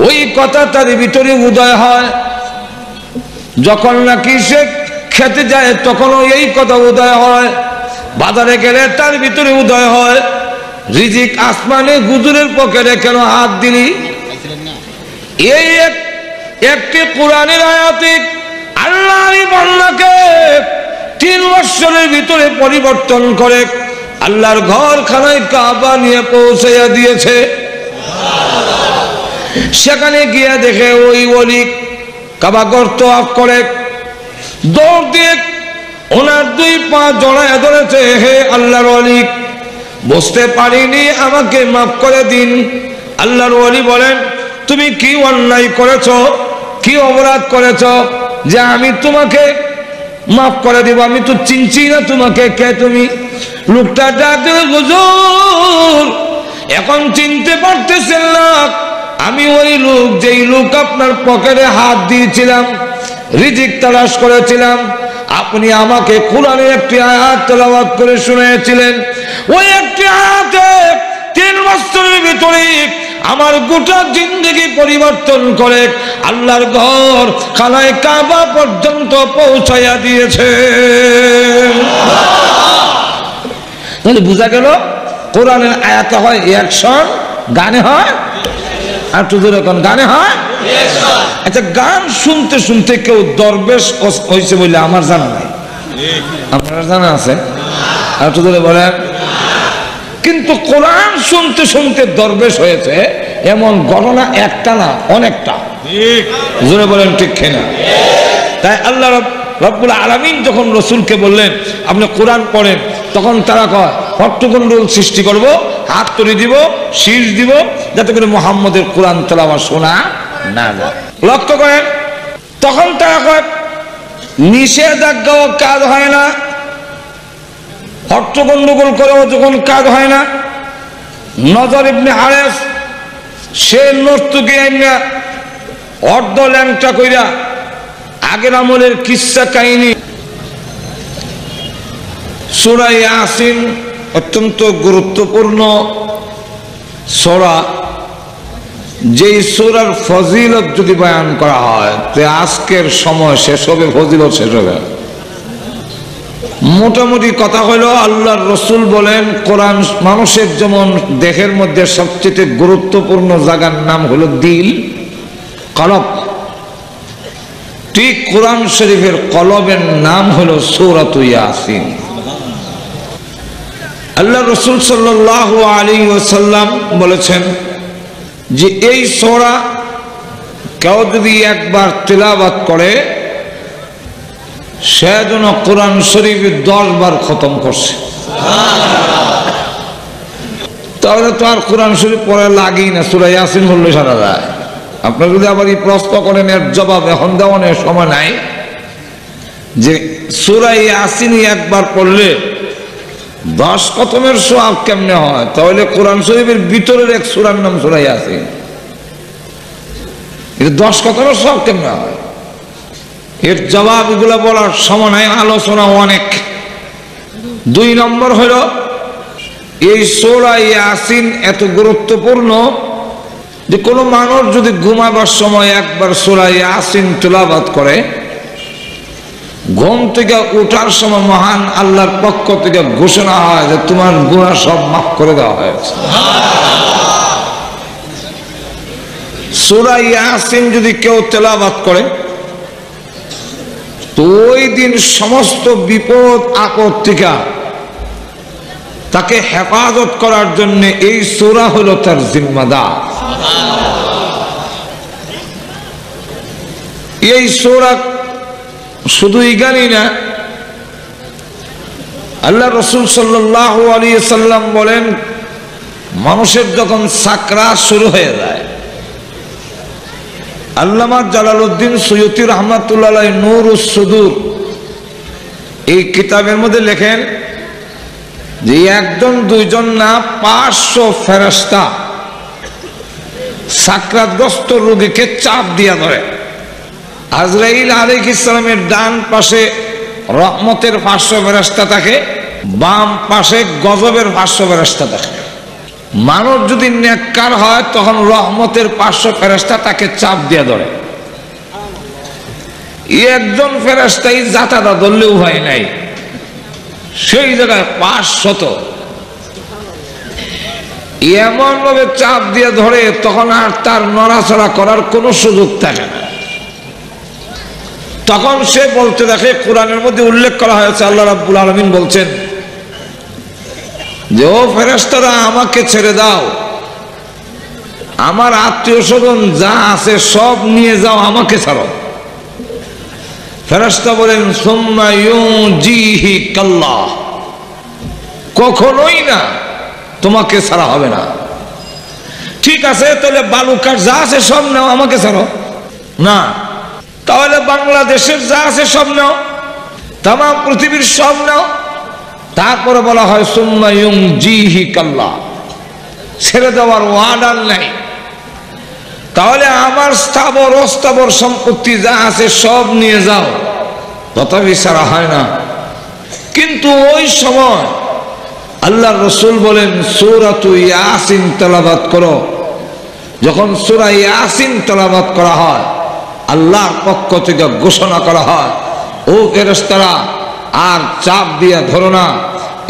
ওই কথা তার ভিতরে উদয় হয়। যখন নাকি সে খেতে যায় তখনও এই কথা উদয় হয়। বাজারে গেলে তার ভিতরে উদয় হয়, রিজিক আসমানে হুজুরের পকেটে কেন হাত দিলি? এই একটি কোরআনের আয়াতে আল্লাহর বান্দাকে 3 বছরের ভিতরে পরিবর্তন করে আল্লাহর ঘরখানায় কাবা নিয়ে পৌঁছাইয়া দিয়েছে। সেখানে গিয়ে দেখে ওই ওলি কাবা ঘর তওয়াফ করে, দৌড় দিয়ে ওনার 2 পা জড়ায় ধরেছে, হে আল্লাহর ওলি, বুঝতে পারিনি, আমাকে মাফ করে দিন। আল্লাহর ওলি বলেন, তুমি কি অন্যায় করেছো, কি অপরাধ করেছো যে আমি তোমাকে মাফ করে দিব? আমি তো চিনছি না তোমাকে, কে তুমি? লোকটা ডাকে, হুজুর এখন চিনতে পারতেছেন না, আমি ওই লোক যেই লোক আপনার পকেটে হাত দিয়েছিলাম, রিজিক তালাশ করেছিলাম। আপনি আমাকে কোরআনের একটি আয়াত তেলাওয়াত করে শুনিয়েছিলেন, ওই একটি আয়াতে 3 বছরের ভিতরে আমার গোটা জিন্দেগি পরিবর্তন করে আল্লাহর ঘর খানায় কাবা পর্যন্ত পৌঁছাইয়া দিয়েছে। তাহলে বোঝা গেল কোরআনের আয়াতে হয় অ্যাকশন, গানে হয় আর তুদের এখন গানে হয়। আচ্ছা, গান শুনতে শুনতে কেউ দরবেশ হয়েছে বলে আমার জানা নাই, আপনার জানা আছে? আর তুদের বলেন। কিন্তু কোরআন শুনতে শুনতে দরবেশ হয়েছে এমন ঘটনা একটা না, অনেকটা। জোরে বলেন ঠিক কিনা? তাই আল্লাহ রব্বুল আলামিন যখন রসুলকে বললেন আপনি কোরআন পড়েন, তখন তারা কয় হট্টগোল সৃষ্টি করব, হাত তুলে দিব, শীষ দিব, যাতে করে মুহাম্মদের কোরআন তেলাওয়াত শোনা না যায়। লক্ষ্য করেন, তখন তারা কয় নিষেধাজ্ঞাও কাজ হয় না, হট্টগোল করেও যখন কাজ হয় না। নজর ইবনে হারেস সে নর্তকী আইনা অর্ধ ল্যাংটা কইরা আগের আমলের কিসসা কাহিনী সূরা ইয়াসিন অত্যন্ত গুরুত্বপূর্ণ সূরা, যেই সূরার ফজিলত যদি বয়ান করা হয় তো আজকের সময় শেষ হবে, ফজিলত শেষ হবে। মোটামুটি কথা হলো আল্লাহর রসুল বলেন কোরআন মানুষের যেমন দেহের মধ্যে সবচেয়ে গুরুত্বপূর্ণ জায়গার নাম হলো দিল, কলব, ঠিক কোরআন শরীফের কলবের নাম হলো সূরাত ইয়াসিন। আল্লাহ রসুল সাল্লাল্লাহু আলাইহি ওয়াসাল্লাম বলেছেন যে এই সূরা কেউ যদি একবার তিলাওয়াত করে সে যেন কোরআন শরীফ 10 বার খতম করছে। তাহলে তো আর কোরআন শরীফ পড়া লাগেই না, সূরা ইয়াসিন বললে সারা যায়। আপনার যদি আবার এই প্রশ্ন করেন, এর জবাব এখন দেওয়ার সময় নাই, যে সূরা ইয়াসিন একবার পড়লে 10 খতমের সওয়াব কেমনে হয়? তাহলে কোরআন শরীফের ভিতরের এক সূরার নাম সূরা ইয়াসিন, এটা 10 খতমের সওয়াব কেমনে হয়? এর জবাব এগুলো বলার সময় নাই, আলোচনা অনেক। 2 নম্বর হলো এই সূরা ইয়াসিন এত গুরুত্বপূর্ণ যে কোনো মানুষ যদি ঘুমাবার সময় একবার সূরা ইয়াসিন তিলাওয়াত করে, ঘুম থেকে ওঠার সময় মহান আল্লাহর পক্ষ থেকে ঘোষণা হয় যে তোমার গুনাহ সব মাফ করে দেওয়া হয়েছে। সূরা ইয়াসিন যদি কেউ তিলাওয়াত করে তো ওই দিন সমস্ত বিপদ আপদ থেকে তাকে হেফাজত করার জন্য এই সূরা হলো তার জিম্মাদার। এই সূরা শুধু ইগানি না, আল্লাহ রসুল সাল্লাল্লাহু আলাইহি সাল্লাম বলেন মানুষের যখন সাকরাত শুরু হয়ে যায়, আল্লামা জালালউদ্দিন সুয়ুতী রাহমাতুল্লাহ আলাইহি নূরুস সুদূর এই কিতাবের মধ্যে লেখেন যে 1 2 জন না 500 ফেরেশতা সাকরাতগ্রস্ত রোগীকে চাপ দিয়া ধরে। আজরাইল আলাইহিস সালামের ডান পাশে রহমতের 500 ফেরেশতা থাকে, বাম পাশে গজবের 500 ফেরেশতা থাকে। মানুষ যদি নেককার হয় তখন রহমতের 500 ফেরেশতা তাকে চাপ দিয়ে ধরে। একজন ফেরেশতাই জাতাটা ধরলেও হয় নাই, সেই জায়গায় 500 এমন ভাবে চাপ দিয়ে ধরে তখন আর তার নড়াচড়া করার কোনো সুযোগ থাকে না। তখন সে বলতে দেখে, কোরআনের মধ্যে উল্লেখ করা হয়েছে, আল্লাহ রাব্বুল আলামিন বলছেন যে ও ফেরেশতারা আমাকে ছেড়ে দাও, আমার আত্মীয় স্বজন যা আছে সব নিয়ে যাও, আমাকে ছাড়ো। ফেরেশতা বলেন সুম্মা ইউজিহি কাল্লাহ, কখনোই না, তোমাকে ছাড়া হবে না। ঠিক আছে, তাহলে বালুকার যা আছে সব নাও, আমাকে ছাড়ো না। তাহলে বাংলাদেশের যা আছে সব নাও, তাম পৃথিবীর সব নাও। তারপরে বলা হয় সুম্মা ইউজিহি কাল্লাহ, ছেড়ে দেওয়ার ওয়ার্ডার নাই। তাহলে আমার স্থাবর অস্থাবর সম্পত্তি যা আছে সব নিয়ে যাও, তথাপি ছাড়া হয় না। কিন্তু ওই সময় আল্লাহর রাসূল বলেন সূরাতু ইয়াসিন তেলাওয়াত করো। যখন সূরা ইয়াসিন তেলাওয়াত করা হয়, আল্লাহর পক্ষ থেকে ঘোষণা করা হয়, ও ফেরেশতারা আর চাপ দিয়া ধরো না,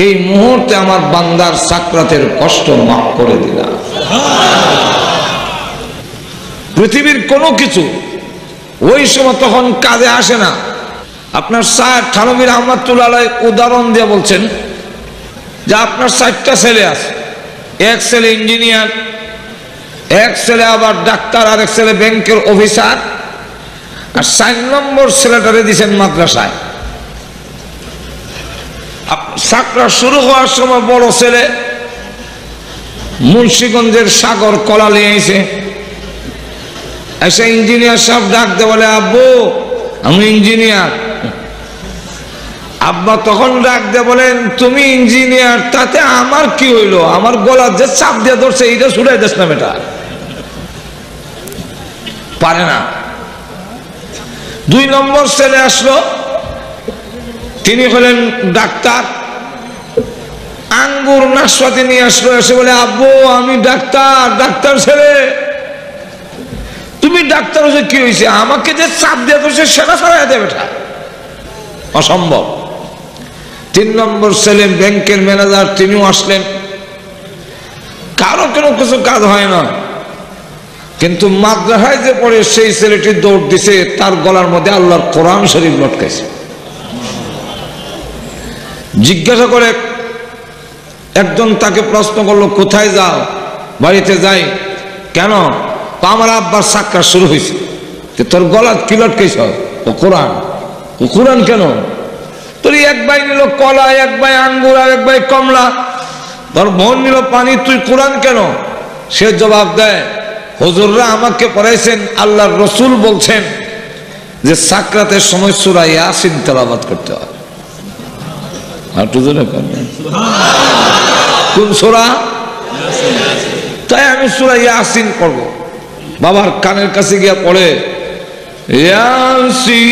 এই মুহূর্তে আমার বান্দার সাকরাতের কষ্ট মাফ করে দিলাম। পৃথিবীর কোনো কিছু ওই সময় তখন কাজে আসে না। আপনার স্যার থানভী রহমাতুল্লাহ আলাইহি উদাহরণ দিয়ে বলছেন যে আপনার 4টা ছেলে আছে, এক ছেলে ইঞ্জিনিয়ার, এক ছেলে আবার ডাক্তার, আর এক ছেলে ব্যাংকের অফিসার, আর 4 নম্বর ছেলেটারে দিয়েছেন মাদ্রাসায়। চাকরা শুরু হওয়ার সময় বড় ছেলে মুন্সিগঞ্জের সাগর কলা নিয়ে এসে এসে ইঞ্জিনিয়ার সাহেব ডাক দে, বলে আব্বু আমি ইঞ্জিনিয়ার। আব্বা তখন ডাক দে বলেন তুমি ইঞ্জিনিয়ার, তাতে আমার কি হইলো? আমার গলা যে চাপ দিয়ে ধরছে এইটা ছুটাই দিস না, বেটা পারে না। 2 নম্বর ছেলে আসলো, তিনি হলেন ডাক্তার, আঙ্গুর নাশপাতি নিয়ে আসলো, এসে বলে আব্বু আমি ডাক্তার। ডাক্তার ছেলে তুমি ডাক্তার হচ্ছে কি হয়েছে? আমাকে যে চাপ দিয়ে ধরছে সেটা ছাড়াই দেবে, বেটা অসম্ভব। 3 নম্বর ছেলে ব্যাংকের ম্যানেজার, তিনিও আসলেন। কারো কোনো কিছু কাজ হয় না, কিন্তু মাদ্রাসায় যে পড়ে সেই ছেলেটি দৌড় দিছে, তার গলার মধ্যে আল্লাহর কোরআন শরীফ লটকাইছে। জিজ্ঞাসা করে একজন তাকে প্রশ্ন করলো কোথায় যাও? বাড়িতে যাই। কেন? আমার আব্বার সাক্ষাৎ শুরু হয়েছে। তোর গলা কি লটকাইছ? ও কোরআন। ও কোরআন কেন? তোর এক ভাই নিল কলা, এক ভাই আঙ্গুর, আর এক ভাই কমলা, তোর বোন নিল পানি, তুই কোরআন কেন? সে জবাব দেয় হুজুররা আমাকে পড়াইছেন, আল্লাহর রাসূল বলছেন যে সাকরাতের সময় সূরা ইয়াসিন তেলাওয়াত করতে হয়। আর তো জোরে করবেন কোন সূরা? তাই আমি সূরা ইয়াসিন পড়ব। বাবার কানের কাছে গিয়া পড়ে ইয়াসিন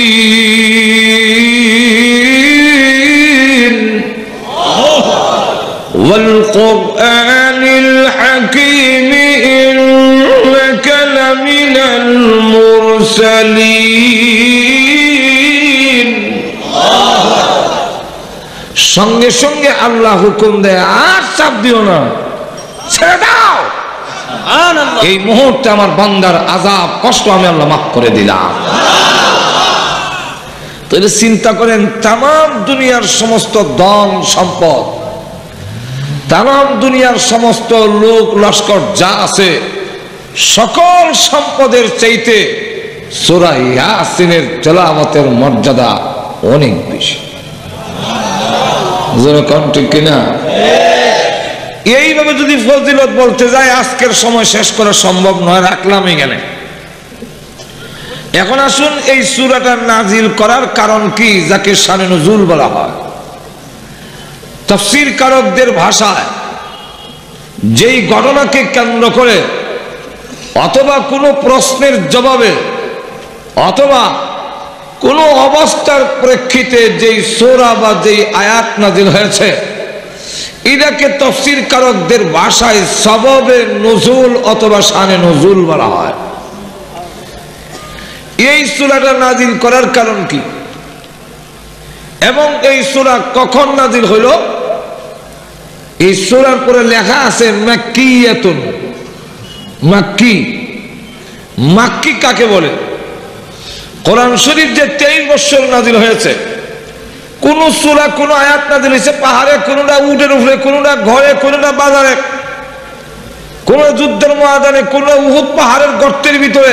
ওয়াল কুরআনিল হাকীম ইন্নাকা লামিনাল মুরসালিন। সঙ্গে সঙ্গে আল্লাহ হুকুম দেয় আর চাপ দিও না, ছেড়ে দাও। এই মুহূর্তে আমার বান্দার আযাব কষ্ট আমি আল্লাহ মাফ করে দিলাম। তাহলে চিন্তা করেন, তাম দুনিয়ার সমস্ত ধন সম্পদ, তাম দুনিয়ার সমস্ত লোক লস্কর যা আছে, সকল সম্পদের চাইতে সূরা ইয়াসিনের তেলাওয়াতের মর্যাদা অনেক বেশি। ঠিক কিনা? এইভাবে যদি ফজিলত বলতে যায় আজকের সময় শেষ করা সম্ভব নয়, রাখলাম এখানে। এখন আসুন এই সূরাটা নাজিল করার কারণ কি, যাকে শানে নুজুল বলা হয়। তাফসীর কারকদের ভাষায় যেই ঘটনাকে কেন্দ্র করে অথবা কোনো প্রশ্নের জবাবে অথবা কোনো অবস্থার প্রেক্ষিতে যেই সূরা বা যেই আয়াত নাজিল হয়েছে, এটাকে তাফসীর কারকদের ভাষায় সববে নুজুল অথবা শানে নুজুল বলা হয়। এই সূরাটা নাজিল করার কারণ কি এবং এই সূরা কখন নাজিল হইল? এই সূরার পরে লেখা আছে মাক্কিয়াতুন। মাক্কি, মাক্কি কাকে বলে? কোরআন শরীফ যে 23 বছর নাজিল হয়েছে, কোন সূরা কোন আয়াত নাজিল হয়েছে পাহাড়ে, কোনটা উটের উপরে, কোনটা ঘরে, কোনটা বাজারে, কোন যুদ্ধের ময়দানে, কোন উহুদ পাহাড়ের গর্তের ভিতরে।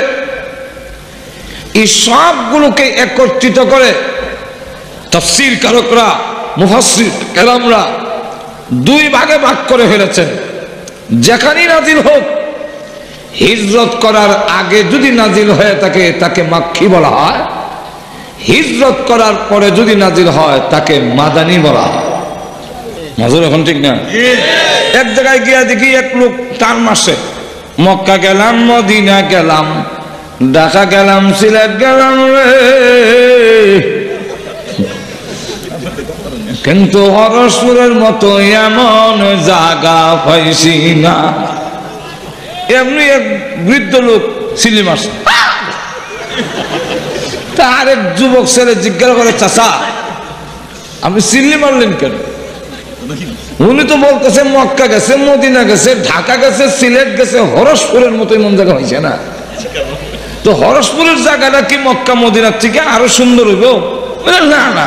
এই সবগুলোকে একত্রিত করে তাফসীর কারকরা, মুফাসসির কেরামরা দুই ভাগে ভাগ করে ফেলেছেন। যেখানেই নাজিল হোক, হিজরত করার আগে যদি নাজিল হয়ে থাকে তাকে মাক্কি বলা হয়, হিজরত করার পরে যদি নাজিল হয় তাকে মাদানী বলা হয়। মাজুর এখন ঠিক না? এক জায়গায় গিয়া দেখি এক লোক টান মারছে, মক্কা গেলাম, মদিনা গেলাম, ঢাকা গেলাম, সিলেট গেলাম রে, কিন্তু হরসপুরের মতো এমন জায়গা পাইছি না। এমনি এক বৃদ্ধ লোক সিলি মারছে। তার এক যুবক ছেলে জিজ্ঞাসা করে, চাচা আপনি সিল্লি মারলেন কেন? উনি তো বলতেছে মক্কা গেছে, মদিনা গেছে, ঢাকা গেছে, সিলেট গেছে, হরসপুরের মতো এমন জায়গা হয়েছে না। তো হরসপুরের জায়গাটা কি মক্কা মদিনার থেকে আরো সুন্দর হইব? না না,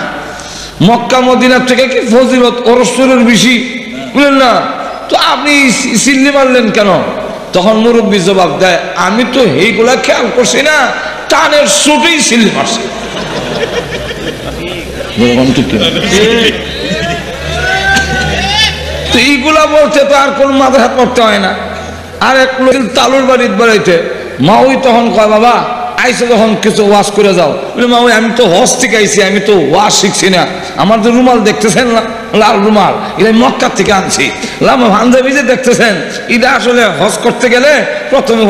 মক্কা মদিনার থেকে কি ফজিলত হরসপুরের বেশি? বুঝলেন না? তো আপনি সিল্লি মারলেন কেন? তখন মুরব্বী জবাব দেয়, আমি তো এইগুলা খেয়াল করছি না, টানের সুটেই সিল্লি মারছি। তো এইগুলা বলছে তো আর কোন মাথা হাত পড়তে হয় না। আর এক লোক তালুর বাড়ির বাড়াইতে মা ওই তখন কয়, বাবা আইসো যখন কিছু ওয়াশ করে যাও। মা ওই আমি তো হজ থেকে আইসি, আমি তো ওয়াশ শিখছি না। আমার যে রুমাল দেখতেছেন লাল রুমাল, এটা মক্কা থেকে আনছি। লাম পাঞ্জাবি যে দেখতেছেন, এটা আসলে হজ করতে গেলে প্রথমে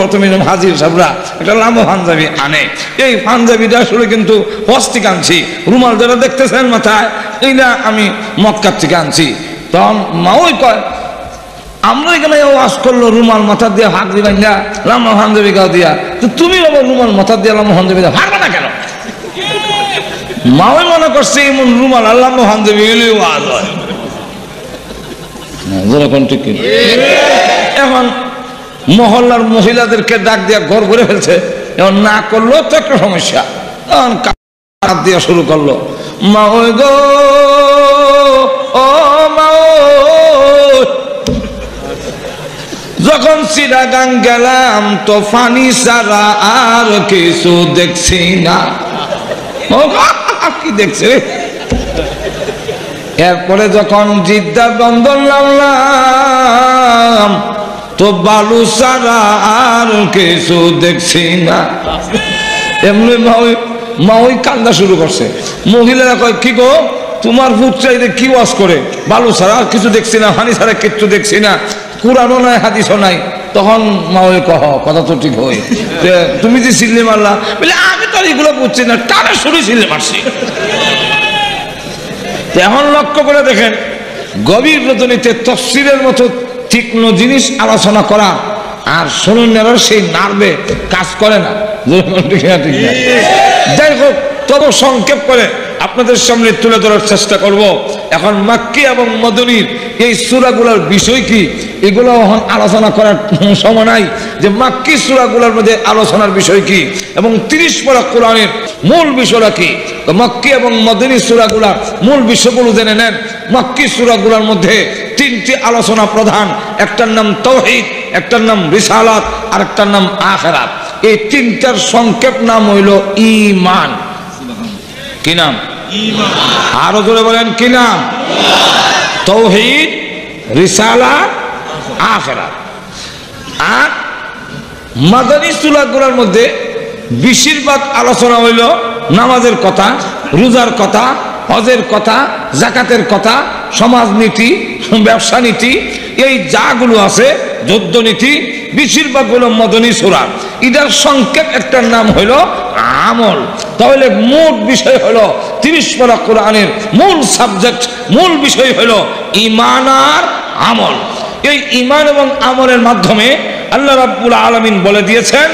হাজির সাহেবরা একটা লাম্বা পাঞ্জাবি আনে। এই পাঞ্জাবিটা আসলে কিন্তু হজ থেকে আনছি। রুমাল যেটা দেখতেছেন মাথায়, এইটা আমি মক্কা থেকে আনছি। তখন মা ওই কয়, আমরা এখানে ওয়াজ করলো রুমাল মাথা দিয়ে হাত দিবেন না, লাম্বা পাঞ্জাবি গাও দিয়া, তো তুমি বাবা রুমাল মাথা দিয়ে লাম্বা পাঞ্জাবি দেওয়া হারবে না কেন? মাওই মনে করছে এমন রুমাল আর লাম্বা পাঞ্জাবি এলেও ওয়াজ হয়। এখন মহল্লার মহিলাদেরকে ডাক দিয়া ঘর ভরে ফেলছে। এখন না করলেও তো একটা সমস্যা। তখন কাঁদ দিয়া শুরু করলো, মা ওই গো, ও মা, যখন চিটাগাং গেলাম তো ফানি ছাড়া আর কিছু দেখছি না। কি দেখছে? এরপরে যখন জিদ্দা বন্দর নামলাম তো বালু ছাড়া আর কিছু দেখছি না। এমনি মা ওই কান্দা শুরু করছে। মহিলারা কয়, কি গো তোমার ভূত চাইতে কি ওয়াজ করে? বালু ছাড়া আর কিছু দেখছি না, হানি ছাড়া কিচ্ছু দেখছি না, কুরআনও নাই, হাদিসও নাই। তখন মা ওই কহ, কথা তো ঠিক হয়, তুমি যে সিল্লি মারলা, বলে আমি তো এগুলো বুঝছি না, টানা শুরু সিল্লি মারছি। এখন লক্ষ্য করে দেখেন, গভীর রজনীতে তাফসীরের মতো তীক্ষ্ণ জিনিস আলোচনা করা আর শোনেরা সেই নার্ভে কাজ করে না। যাই হোক, তত সংক্ষেপ করে আপনাদের সামনে তুলে ধরার চেষ্টা করব। এখন মাক্কি এবং মদনীর এই সূরাগুলোর বিষয় কি, এগুলো এখন আলোচনা করার সময় নাই যে মাক্কি সূরাগুলোর মধ্যে আলোচনার বিষয় কি এবং 30 পারা কোরআনের মূল বিষয়টা কি। তো মাক্কি এবং মদনী সূরাগুলোর মূল বিষয়গুলো জেনে নেন। মাক্কি সূরাগুলোর মধ্যে 3টি আলোচনা প্রধান, একটার নাম তাওহীদ, একটার নাম রিসালাত, আর একটার নাম আখিরাত। এই 3টার সংক্ষেপ নাম হইল ঈমান। কি নাম? ঈমান। আরো জোরে বলেন, কি নাম? তাওহীদ, রিসালাত, আখিরাত। আর মাদানী সূরাগুলোর মধ্যে বেশিরভাগ আলোচনা হইল নামাজের কথা, রোজার কথা, হজের কথা, যাকাতের কথা, সমাজনীতি, ব্যবসা নীতি, এই যাগুলো আছে, যুদ্ধ নীতি, বেশিরভাগ হলো মদনী সূরা। এটার সংক্ষেপ একটার নাম হইল আমল। তাহলে মোট বিষয় হলো 30 পারা কোরআনের মূল সাবজেক্ট, মূল বিষয় হলো ঈমান আর আমল। এই ঈমান এবং আমলের মাধ্যমে আল্লাহ রাব্বুল আলামিন বলে দিয়েছেন,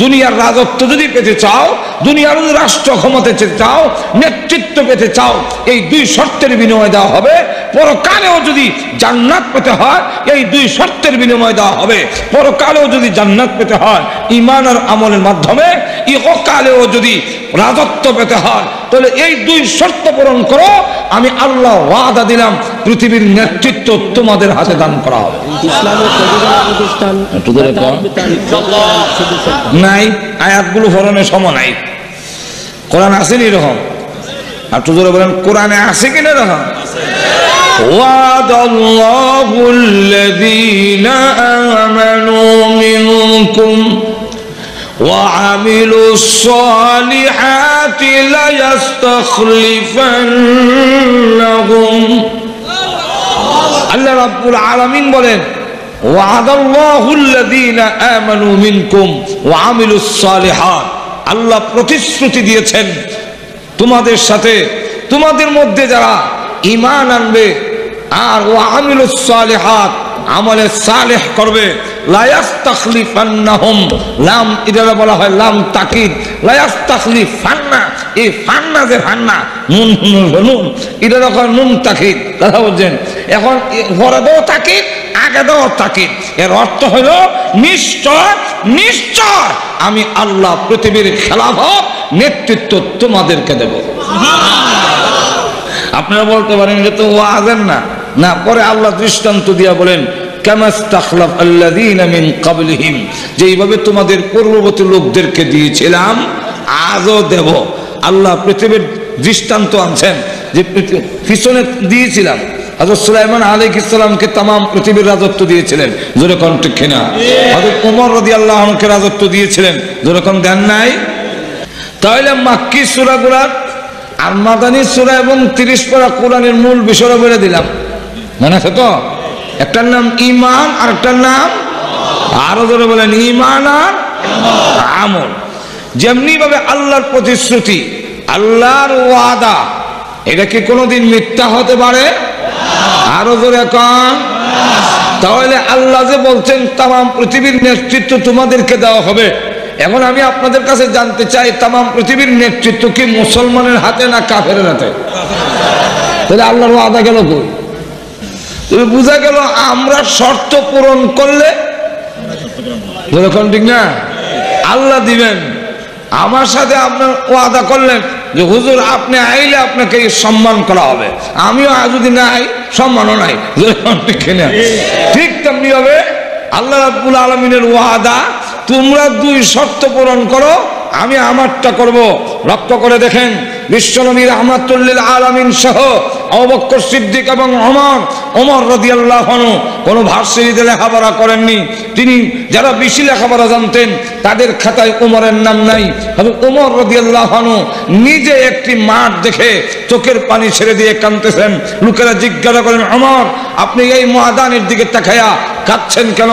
দুনিয়ার রাজত্ব যদি পেতে চাও, দুনিয়ার রাষ্ট্র ক্ষমতা পেতে চাও, নেতৃত্ব পেতে চাও, এই দুই শর্তের বিনিময় দেওয়া হবে। পরকালেও যদি জান্নাত পেতে হয়, এই দুই শর্তের বিনিময় দেওয়া হবে। পরকালেও যদি জান্নাত পেতে হয় ঈমান আর আমলের মাধ্যমে, ইহকালেও যদি রাজত্ব পেতে হয়, তাহলে এই দুই শর্ত পূরণ করো, আমি আল্লাহ ওয়াদা দিলাম পৃথিবীর নেতৃত্ব তোমাদের হাতে দান করা হবে। নাই আয়াতগুলো ফরনের সময় নাই, কোরআন আসেনি এরকম। আর তো জোরে বলেন কোরআনে আছে কিনা এরকম? ওয়াদাল্লাহু আল্লাযীনা আমানু মিনকুম وعملوا الصالحات ليستخلفنهم আল্লাহ রাব্বুল আলামিন বলেন ওয়াদাল্লাহু আল্লাযীনা আমানু মিনকুম ওয়া আমিলুস সালিহাত, আল্লাহ প্রতিশ্রুতি দিয়েছেন তোমাদের সাথে, তোমাদের মধ্যে যারা ঈমান আনবে আর ওয়া আমিলুস সালিহাত আমলে সালেহ করবে, লা ইস্তাখলিফান্নাহুম, লাম ইদারা বলা হয় লাম তাকিদ, লা ইস্তাখলিফান্না, এই ফান্না যে ফান্না নুন নুন এটা যখন নুন তাকিদ, কথা বলছেন। এখন পরে দাও তাকিদ, আগে দাও তাকিদ, এর অর্থ হলো নিশ্চয় নিশ্চয় আমি আল্লাহ পৃথিবীর খেলাফত নেতৃত্ব তোমাদেরকে দেব। আপনারা বলতে পারেন এটা তো ওয়াজের না, না পরে আল্লাহ দৃষ্টান্ত দিয়া বলেন কামাস্তাখলাফ আল্লাযীনা মিন ক্বাবলিহিম, যেইভাবে তোমাদের পূর্ববর্তী লোকদেরকে দিয়েছিলাম আজও দেব। আল্লাহ পৃথিবীর দৃষ্টান্ত আনছেন যে পিছনে দিয়েছিলাম। হযরত সুলাইমান আলাইহিস সালামকে तमाम পৃথিবীর রাজত্ব দিয়েছিলেন, জোরে কোন ঠিক কিনা? হযরত ওমর রাদিয়াল্লাহু আনহুকে রাজত্ব দিয়েছিলেন, জোরে কোন দেন নাই? তাহলে মাক্কি সূরাগুলো আর মাদানী সূরা এবং 30 পারা কোরআনের মূল বিষয় বলে দিলাম, মনে আছে তো? একটার নাম ঈমান আর একটার নাম, আরো জোরে বলেন, ঈমান আর আমল। যেমনি ভাবে আল্লাহর প্রতিশ্রুতি, আল্লাহর ওয়াদা, এটা কি কোনোদিন মিথ্যা হতে পারে? আরো জোরে কোন? তাহলে আল্লাহ যে বলছেন तमाम পৃথিবীর নেতৃত্ব তোমাদেরকে দেওয়া হবে, এখন আমি আপনাদের কাছে জানতে চাই तमाम পৃথিবীর নেতৃত্ব কি মুসলমানের হাতে না কাফেরের হাতে? তাহলে আল্লাহর ওয়াদা গেল কই? তবে বোঝা গেল আমরা শর্ত পূরণ করলে, ঠিক না, আল্লাহ দিবেন। আমার সাথে আপনার ওয়াদা করলেন যে হুজুর আপনি আইলে আপনাকে সম্মান করা হবে, আমিও যদি না আই সম্মানও নাই, ঠিক তেমনি হবে আল্লাহ রাব্বুল আলামিনের ওয়াদা, তোমরা দুই শর্ত পূরণ করো, আমি আমারটা করব। লক্ষ্য করে দেখেন বিশ্বনবী রাহমাতুল লিল আলামিন সহ আবু বকর সিদ্দিক এবং ওমর রাদিয়াল্লাহু আনহু কোনো ভার্সিটিতে লেখাপড়া করেননি। তিনি যারা বেশি লেখাপড়া জানতেন তাদের খাতায় ওমরের নাম নাই। হযরত ওমর রাদিয়াল্লাহু আনহু নিজে একটি মাঠ দেখে চোখের পানি ছেড়ে দিয়ে কাঁদতেছেন। লোকেরা জিজ্ঞাসা করেন, ওমর আপনি এই ময়দানের দিকে তাকায়া কাঁদছেন কেন?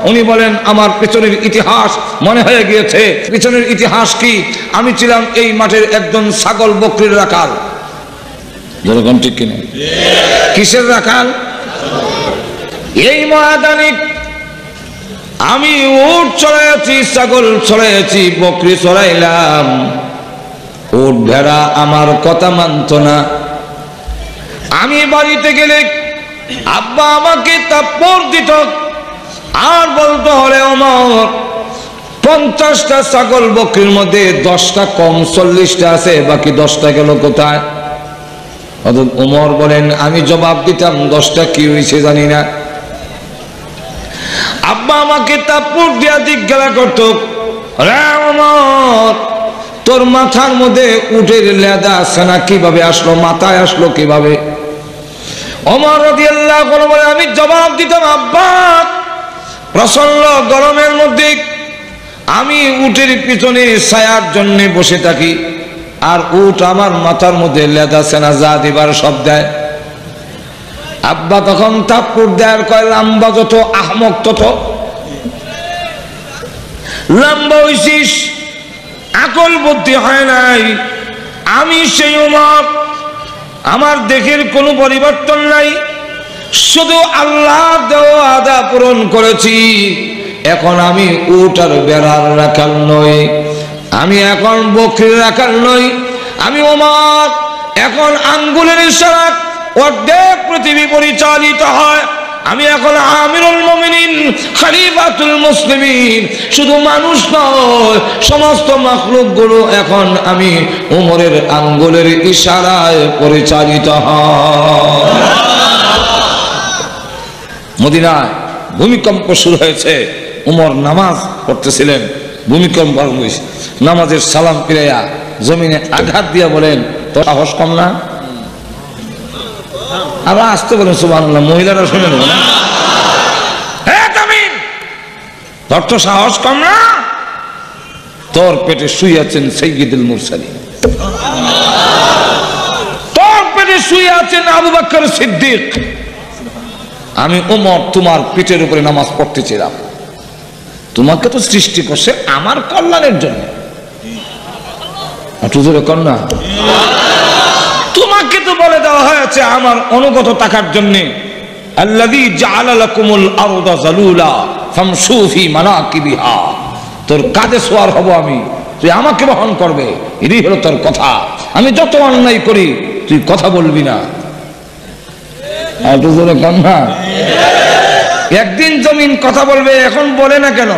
উনি বলেন, আমার পেছনের ইতিহাস মনে হয়ে গিয়েছে। পেছনের ইতিহাস কি? আমি ছিলাম এই মাঠের একজন ছাগল বকরির রাখাল। যেরকম ঠিক কিনা? কিসের রাখাল? এই ময়দানে আমি উট চড়াইছি, ছাগল চড়াইছি, বকরি চড়াইলাম। উট ভেড়া আমার কথা মানত না। আমি বাড়িতে গেলে আব্বা আমাকে থাপ্পড় দিত আর বলতো, হলে ওমর 50টা ছাগল বকরির মধ্যে 10টা কম, 40টা আছে, বাকি 10টা গেল কোথায়? ওমর বলেন, আমি জবাব দিতাম 10টা কি হয়েছে জানি না। আব্বা আমাকে থাপ্পড় দিয়া জিজ্ঞাসা করতো, ওমর তোর মাথার মধ্যে উটের লেদা আছে না, কিভাবে আসলো, মাথায় আসলো কিভাবে? ওমর রাদিয়াল্লাহু আনহু বলে, আমি জবাব দিতাম, আব্বা প্রচন্ড গরমের মধ্যে আমি উটের পিছনে ছায়ার জন্য বসে থাকি, আর উট আমার মাথার মধ্যে লেদা সেনা যা দিবার সব দেয়। আব্বা তখন থাপ্পড় দেয়ার কয়, লম্বা যত আহমক তত লম্বা হইছিস, আকল বুদ্ধি হয় নাই। আমি সেই ওমর, আমার দেহের কোনো পরিবর্তন নাই, শুধু আল্লাহ দেওয়া আদা পূরণ করেছি। এখন আমি উট আর বেড়ার রাখাল নই, আমি এখন বকরির রাখাল নই। আমি ওমর এখন আঙ্গুলের ইশারায় অর্ধেক পৃথিবী পরিচালিত হয়। আমি এখন আমিরুল মুমিনিন, খলিফাতুল মুসলিমিন। শুধু মানুষ নয়, সমস্ত মাখলুকগুলো এখন আমি ওমরের আঙ্গুলের ইশারায় পরিচালিত হয়। মদিনায় ভূমিকম্প শুরু হয়েছে। ওমর নামাজ পড়তেছিলেন, ভূমিকম্প হয়েছে। নামাজের সালাম ফিরাইয়া জমিনে আঘাত দিয়া বলেন, তোর সাহস কম না? আবার আসতে বলেন সুবহানাল্লাহ, মহিলারা শুনে নেব না। হ্যাঁ জমিন, তোর তো সাহস কম না? তোর পেটে শুয়ে আছেন সাইয়্যিদুল মুরসালিন, তোর পেটে শুয়ে আছেন আবু বকর সিদ্দিক। আমি ওমর তোমার পিঠের উপরে নামাজ পড়তেছিলাম। তোমাকে তো সৃষ্টি করছে আমার কল্যাণের জন্য, কন্যা তোমাকে তো বলে দেওয়া হয়েছে আমার অনুগত থাকার জন্য। আল্লাযী জাআলা লাকুমুল আরদা যালুলা ফামশু ফি মানাকিবিহা। তোর কাঁধে সওয়ার হব আমি, তুই আমাকে বহন করবে, এটাই হলো তোর কথা। আমি যত অন্যায় করি তুই কথা বলবি না। কন্যা একদিন জমিন কথা বলবে, এখন বলে না কেন?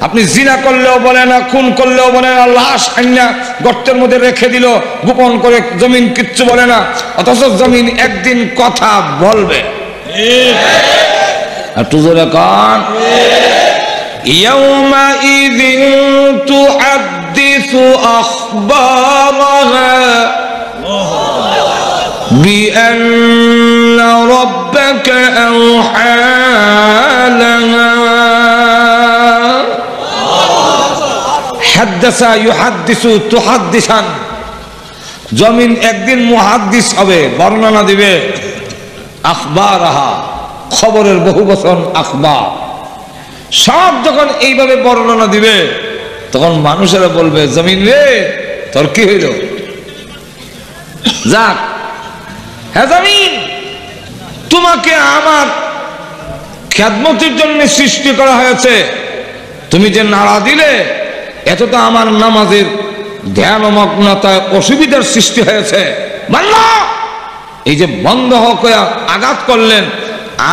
আপনি জিনা করলেও বলে না, খুন করলেও বলে না, লাশ আইনা গর্তের মধ্যে রেখে দিল গোপন করে, জমিন কিচ্ছু বলে না। অথচ জমিন একদিন কথা বলবে। একটু জোরে কান। ইয়াউমাইযিন তুহাদ্দিসু আখবারাহা বিআন্না রাব্বাকা আওহা লাহা। হাদ্দাসা ইউহাদ্দিসু তুহাদ্দিসান। জমিন একদিন মুহাদ্দিস হবে, বর্ণনা দিবে। আখবারাহা, খবরের বহুবচন আখবার। সব যখন এইভাবে বর্ণনা দিবে, তখন মানুষেরা বলবে, জমিন রে তোর কি হইল? যাক, হ্যাঁ জমিন, তোমাকে আমার খেদমতের জন্য সৃষ্টি করা হয়েছে। তুমি যে নাড়া দিলে, এত তো আমার নামাজের ধ্যানমগ্নতায় অসুবিধার সৃষ্টি হয়েছে। বান্দা, এই যে বন্ধ হোক আঘাত করলেন,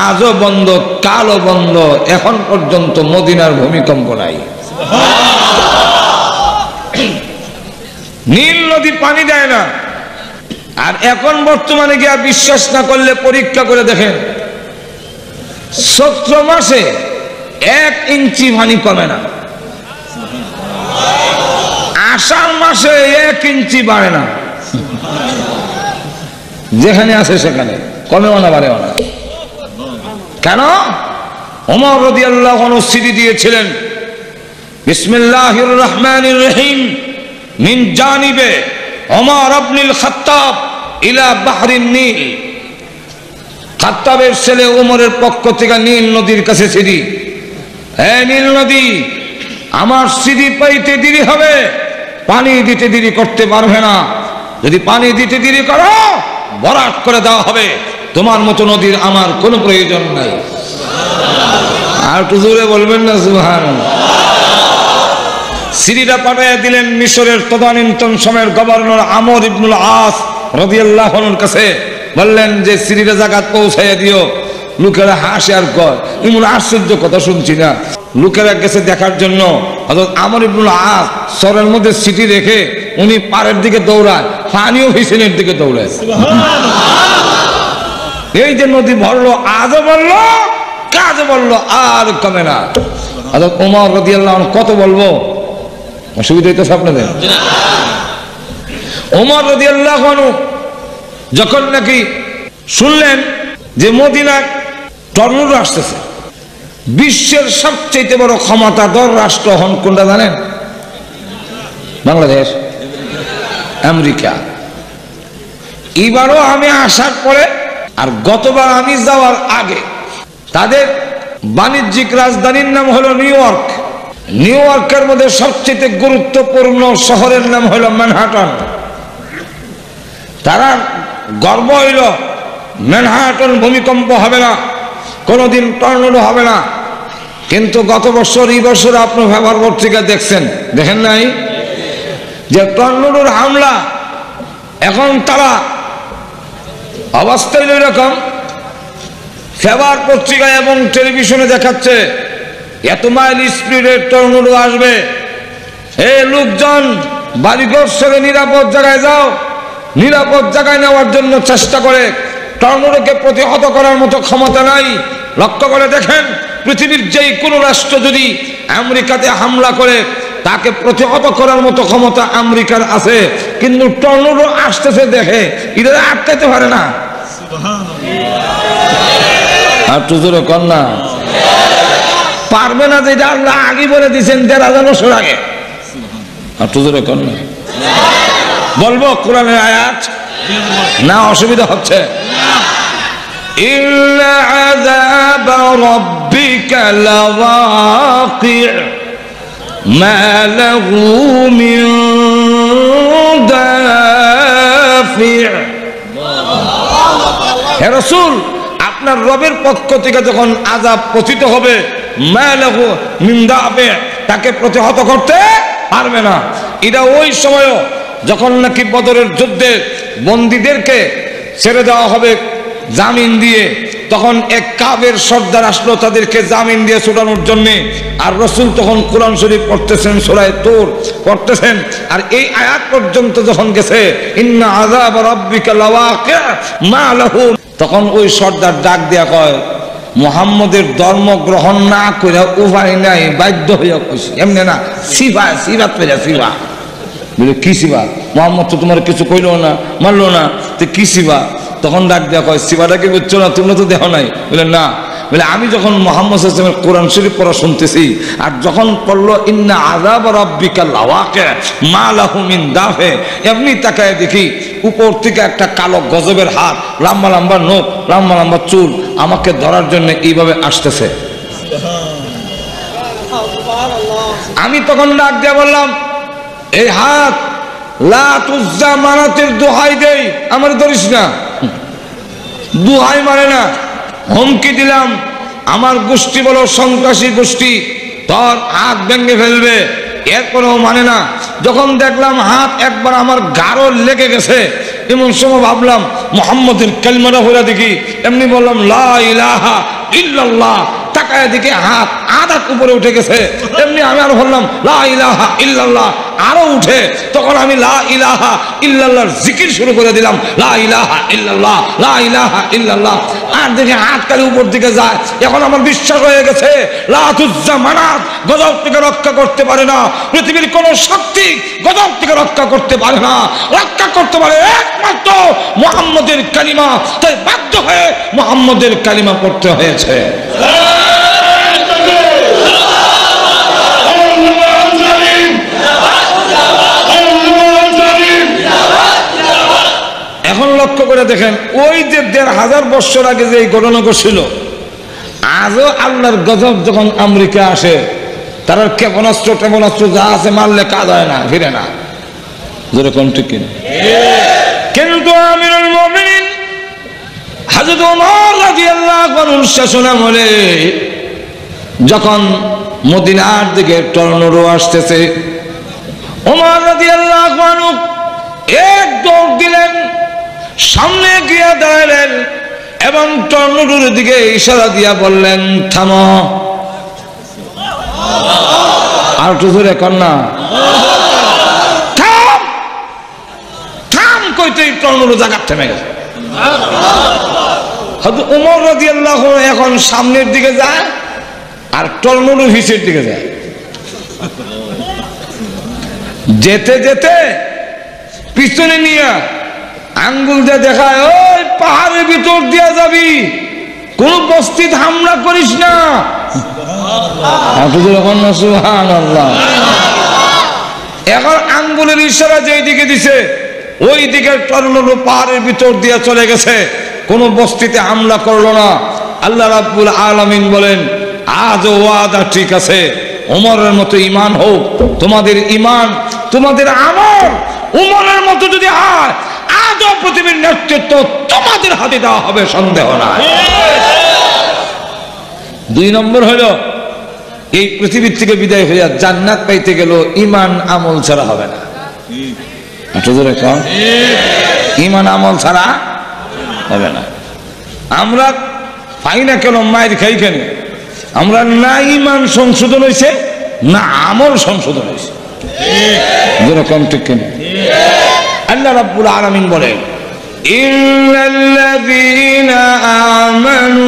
আজও বন্ধ, কালও বন্ধ। এখন পর্যন্ত মদিনার ভূমিকম্প নাই। নীল নদী পানি দেয় না। আর এখন বর্তমানে গিয়া বিশ্বাস না করলে পরীক্ষা করে দেখেন, চৈত্র মাসে 1 ইঞ্চি পানি কমে না, আষাঢ় মাসে 1 ইঞ্চি বাড়ে না। যেখানে আছে সেখানে কমেও না, বাড়েও না। কেন? ওমর রাদিয়াল্লাহু আনহু সিডি দিয়েছিলেন, বিসমিল্লাহির রহমানির রহিম মিন জানিবে ওমর ইবনুল খাত্তাব ইলা বাহরিন নীল। খাত্তাবের ছেলে ওমরের পক্ষ থেকে নীল নদীর কাছে সিডি। হে নীল নদী, আমার সিডি পাইতে দেরি হবে, পানি দিতে দেরি করতে পারবে না। যদি পানি দিতে দেরি করো, বরাত করে দেওয়া হবে। তোমার মতো নদীর আমার কোনো প্রয়োজন নাই। আর একটু জোরে বলবেন না সুবহানাল্লাহ। সিরিটা পাঠিয়ে দিলেন মিশরের তদানীন্তন সময়ের গভর্নর আমর ইবনুল আস রাদিয়াল্লাহু আনহুর কাছে। বললেন যে সিরিটা জায়গায় পৌঁছাইয়া দিও। লোকেরা হাসে আর কয়, এমন আশ্চর্য কথা শুনছি না। লোকেরা গেছে দেখার জন্য। হযরত আমর ইবনুল আস সরের মধ্যে সিটি রেখে উনি পাড়ের দিকে দৌড়ায়, পানিও হিসেনের দিকে দৌড়ায়। এই যে নদী ভরলো, আজও বললো, কাজও বললো, আর কমে না। হযরত ওমর রাদিয়াল্লাহু আনহু কত বলবো, অসুবিধা হইতেছে আপনাদের? ওমর রাদিয়াল্লাহু আনহু যখন নাকি শুনলেন যে মদিনা টর্নেডো আসতেছে, বিশ্বের সবচেয়ে বড় ক্ষমতাধর রাষ্ট্র হন কোনটা জানেন? বাংলাদেশ, আমেরিকা। এবারও আমি আসার পরে আর গতবার আমি যাওয়ার আগে তাদের বাণিজ্যিক রাজধানীর নাম হলো নিউ ইয়র্ক। নিউ ইয়র্কের মধ্যে সবচেয়ে গুরুত্বপূর্ণ শহরের নাম হলো ম্যানহাটন। তারা গর্ব হইল ম্যানহাটন ভূমিকম্প হবে না, কোনোদিন টর্নেডো হবে না। কিন্তু গত বছর এই বছর আপনি পেপার পত্রিকা দেখছেন, দেখেন নাই যে টর্নেডোর হামলা? এখন তারা অবস্থা এরকম, পেপার পত্রিকা এবং টেলিভিশনে দেখাচ্ছে এত মাইল স্পিডের টর্নেডো আসবে। এই লোকজন বাড়িঘর ছেড়ে নিরাপদ জায়গায় যাও, নিরাপদ জায়গায় নেওয়ার জন্য চেষ্টা করে। টর্নেডোকে প্রতিহত করার মতো ক্ষমতা নাই। লক্ষ্য করে দেখেন, পৃথিবীর যেই কোনো রাষ্ট্র যদি আমেরিকাতে হামলা করে তাকে প্রতিহত করার মতো ক্ষমতা আমেরিকার আছে, কিন্তু টর্নেডো আসতেছে দেখে এটা আটকাতে পারে না। আর তুজোরে কন্যা পারবে না, যেটা আল্লাহ আগে বলে দিয়েছেন ১,৫০০ বছর আগে। আর তুজোরে কন্যা বলবো কোরআনের আয়াত না অসুবিধা হচ্ছে? ইল্লা আযাব রাব্বিকা লাওয়াকি' মা লাহু মিন দাফি'। হে রাসূল, আপনার রবের পক্ষ থেকে যখন আযাব পতিত হবে, মা লাহু মিন দাফি', তাকে প্রতিহত করতে পারবে না। এটা ওই সময়ও যখন নাকি বদরের যুদ্ধে বন্দীদেরকে ছেড়ে দেওয়া হবে জামিন দিয়ে, তখন এক কাফের সর্দার আসলো তাদেরকে জামিন দিয়ে ছুটানোর জন্য। আর রাসূল তখন কোরআন শরীফ পড়তেছেন, সূরা তূর পড়তেছেন। আর এই আয়াত পর্যন্ত যখন গেছে ইন্না আযাব রাব্বিকা লাওয়াকি' মা লাহু, তখন ওই সর্দার ডাক দিয়া কয়, মুহাম্মদের ধর্ম গ্রহণ না করে উপায় নাই, বাধ্য হইয়া কইছি। এমনি না, সিফাত পেলা সিফা বলে কি সিবা? মুহাম্মদ তো তোমার কিছু কইলো না, মানলো না, তো কি সিবা? তখন ডাক দেওয়া কয়, সিবাটা কি বুঝছো না? তোমরা তো দেখো নাই। বলে না। বলে আমি যখন মুহাম্মদ সাল্লাল্লাহু আলাইহি ওয়াসাল্লামের কোরআন শরীফ পড়া শুনতেছি, আর যখন পড়লো ইন্না আযাব রাব্বিকা লাওয়াকি' মা লাহু মিন দাফি', এমনি তাকায় দেখি উপর থেকে একটা কালো গজবের হাত, লম্বা লম্বা নখ, লম্বা লম্বা চুল, আমাকে ধরার জন্য এইভাবে আসতেছে। আমি তখন ডাক দিয়ে বললাম, এই হাত লাত উজ্জা মানাতের দোহাই দেই, আমার ধরিস না। দোহাই মানে না, হুমকি দিলাম, আমার গোষ্ঠী বলো সন্ত্রাসী গোষ্ঠী, তোর হাত ভেঙে ফেলবে। এরপরেও মানে না। যখন দেখলাম হাত একবার আমার গাঢ় লেগে গেছে, এমন সময় ভাবলাম মুহাম্মদের কালিমাটা হইলা দেখি, এমনি বললাম লা ইলাহা ইল্লাল্লাহ। তাকায় দিকে হাত আধা উপরে উঠে গেছে, এমনি আমি আর বললাম লা ইলাহা ইল্লাল্লাহ, আরো উঠে। তখন আমি লা ইলাহা ইল্লাল্লাহর জিকির শুরু করে দিলাম, লা ইলাহা ইল্লাল্লাহ, লা ইলাহা ইল্লাল্লাহ। আর দেখে হাত কালি উপর দিকে যায়। এখন আমার বিশ্বাস হয়ে গেছে লাত উজ্জা মানাত গজব থেকে রক্ষা করতে পারে না। পৃথিবীর কোন শক্তি গজব থেকে রক্ষা করতে পারে না। রক্ষা করতে পারে একমাত্র মুহাম্মদের কালিমা। তাই বাধ্য হয়ে মুহাম্মদের কালিমা পড়তে হয়েছে। এখন লক্ষ্য করে দেখেন, ওই যে ১,৫০০ বছর আগে যে ঘটনা ঘটছিল, আজও আল্লাহর গজব যখন আমেরিকা আসে, তারা ক্ষেপণাস্ত্র টেপণাস্ত্র যা আছে মারলে কাজ হয় না, ফিরে না। যেরকম ঠিক কিনা? কিন্তু আমিরুল মুমিনিন হযরত ওমর রাদিয়াল্লাহু আনহুর শাসনামলে যখন মদিনার দিকে টর্নেডো আসতেছে, ওমর রাদিয়াল্লাহু আনহু এক দৌড় দিলেন, সামনে গিয়ে দাঁড়ালেন এবং টর্নেডোর দিকে ইশারা দিয়া বললেন থামো। আর একটু জোরে কন্যা, থাম থাম কইতেই টর্নেডো জায়গা থেমে গেছে। হযরত ওমর রাদিয়াল্লাহু আনহু এখন সামনের দিকে যায় আর টর্নেডো পিছের দিকে যায়। যেতে যেতে পিছনে নিয়ে আঙ্গুল দিয়ে দেখায়, ওই পাহাড়ের ভিতর দিয়ে যাবি, কোন বস্তিত হামলা করিস না। সুবহানাল্লাহ। এখন আঙ্গুলের ইশারা যেই দিকে দিছে ওই দিকে টর্নেডো পাহাড়ের ভিতর দিয়ে চলে গেছে, কোন বস্তিতে হামলা করলো না। আল্লাহ রাব্বুল আলামিন বলেন, আজ ওয়াদা ঠিক আছে, ওমরের মতো ঈমান হোক। তোমাদের ঈমান, তোমাদের আমল ওমরের মতো যদি হয়, আজ পৃথিবীর নেতৃত্ব তোমাদের হাতে দেওয়া হবে, সন্দেহ নাই। 2 নম্বর হলো এই পৃথিবীর থেকে বিদায় হইয়া জান্নাত পাইতে গেল ঈমান আমল ছাড়া হবে না। ঈমান আমল ছাড়া হবে না। আমরা পাই না কেন, মায়ের খাই কেন? আমরা না ঈমান সংশোধন হয়েছে, না আমল সংশোধন হয়েছে। যেরকম ঠিক কেন? আল্লাহ রাব্বুল আলামিন বলেন, ইন্নাল্লাযীনা আমানু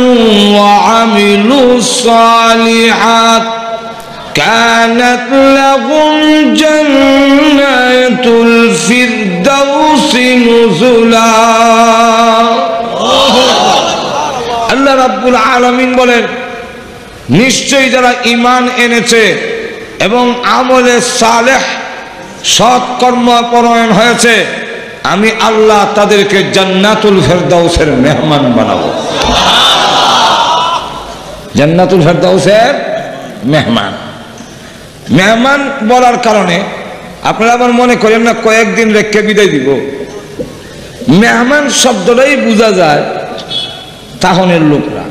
ওয়া আমিলুস সালিহাত কানাত লাহুম জান্নাতুল ফিরদাউসি নুজুলা। আল্লাহ রাব্বুল আলামিন বলেন, নিশ্চয়ই যারা ঈমান এনেছে এবং আমলে সালেহ সৎকর্ম পরায়ণ হয়েছে, আমি আল্লাহ তাদেরকে জান্নাতুল ফেরদাউসের মেহমান বানাবো। জান্নাতুল ফেরদাউসের মেহমান। মেহমান বলার কারণে আপনারা আবার মনে করেন না কয়েকদিন রেখে বিদায় দিব। মেহমান শব্দটাই বোঝা যায় তাহনের লোকরা।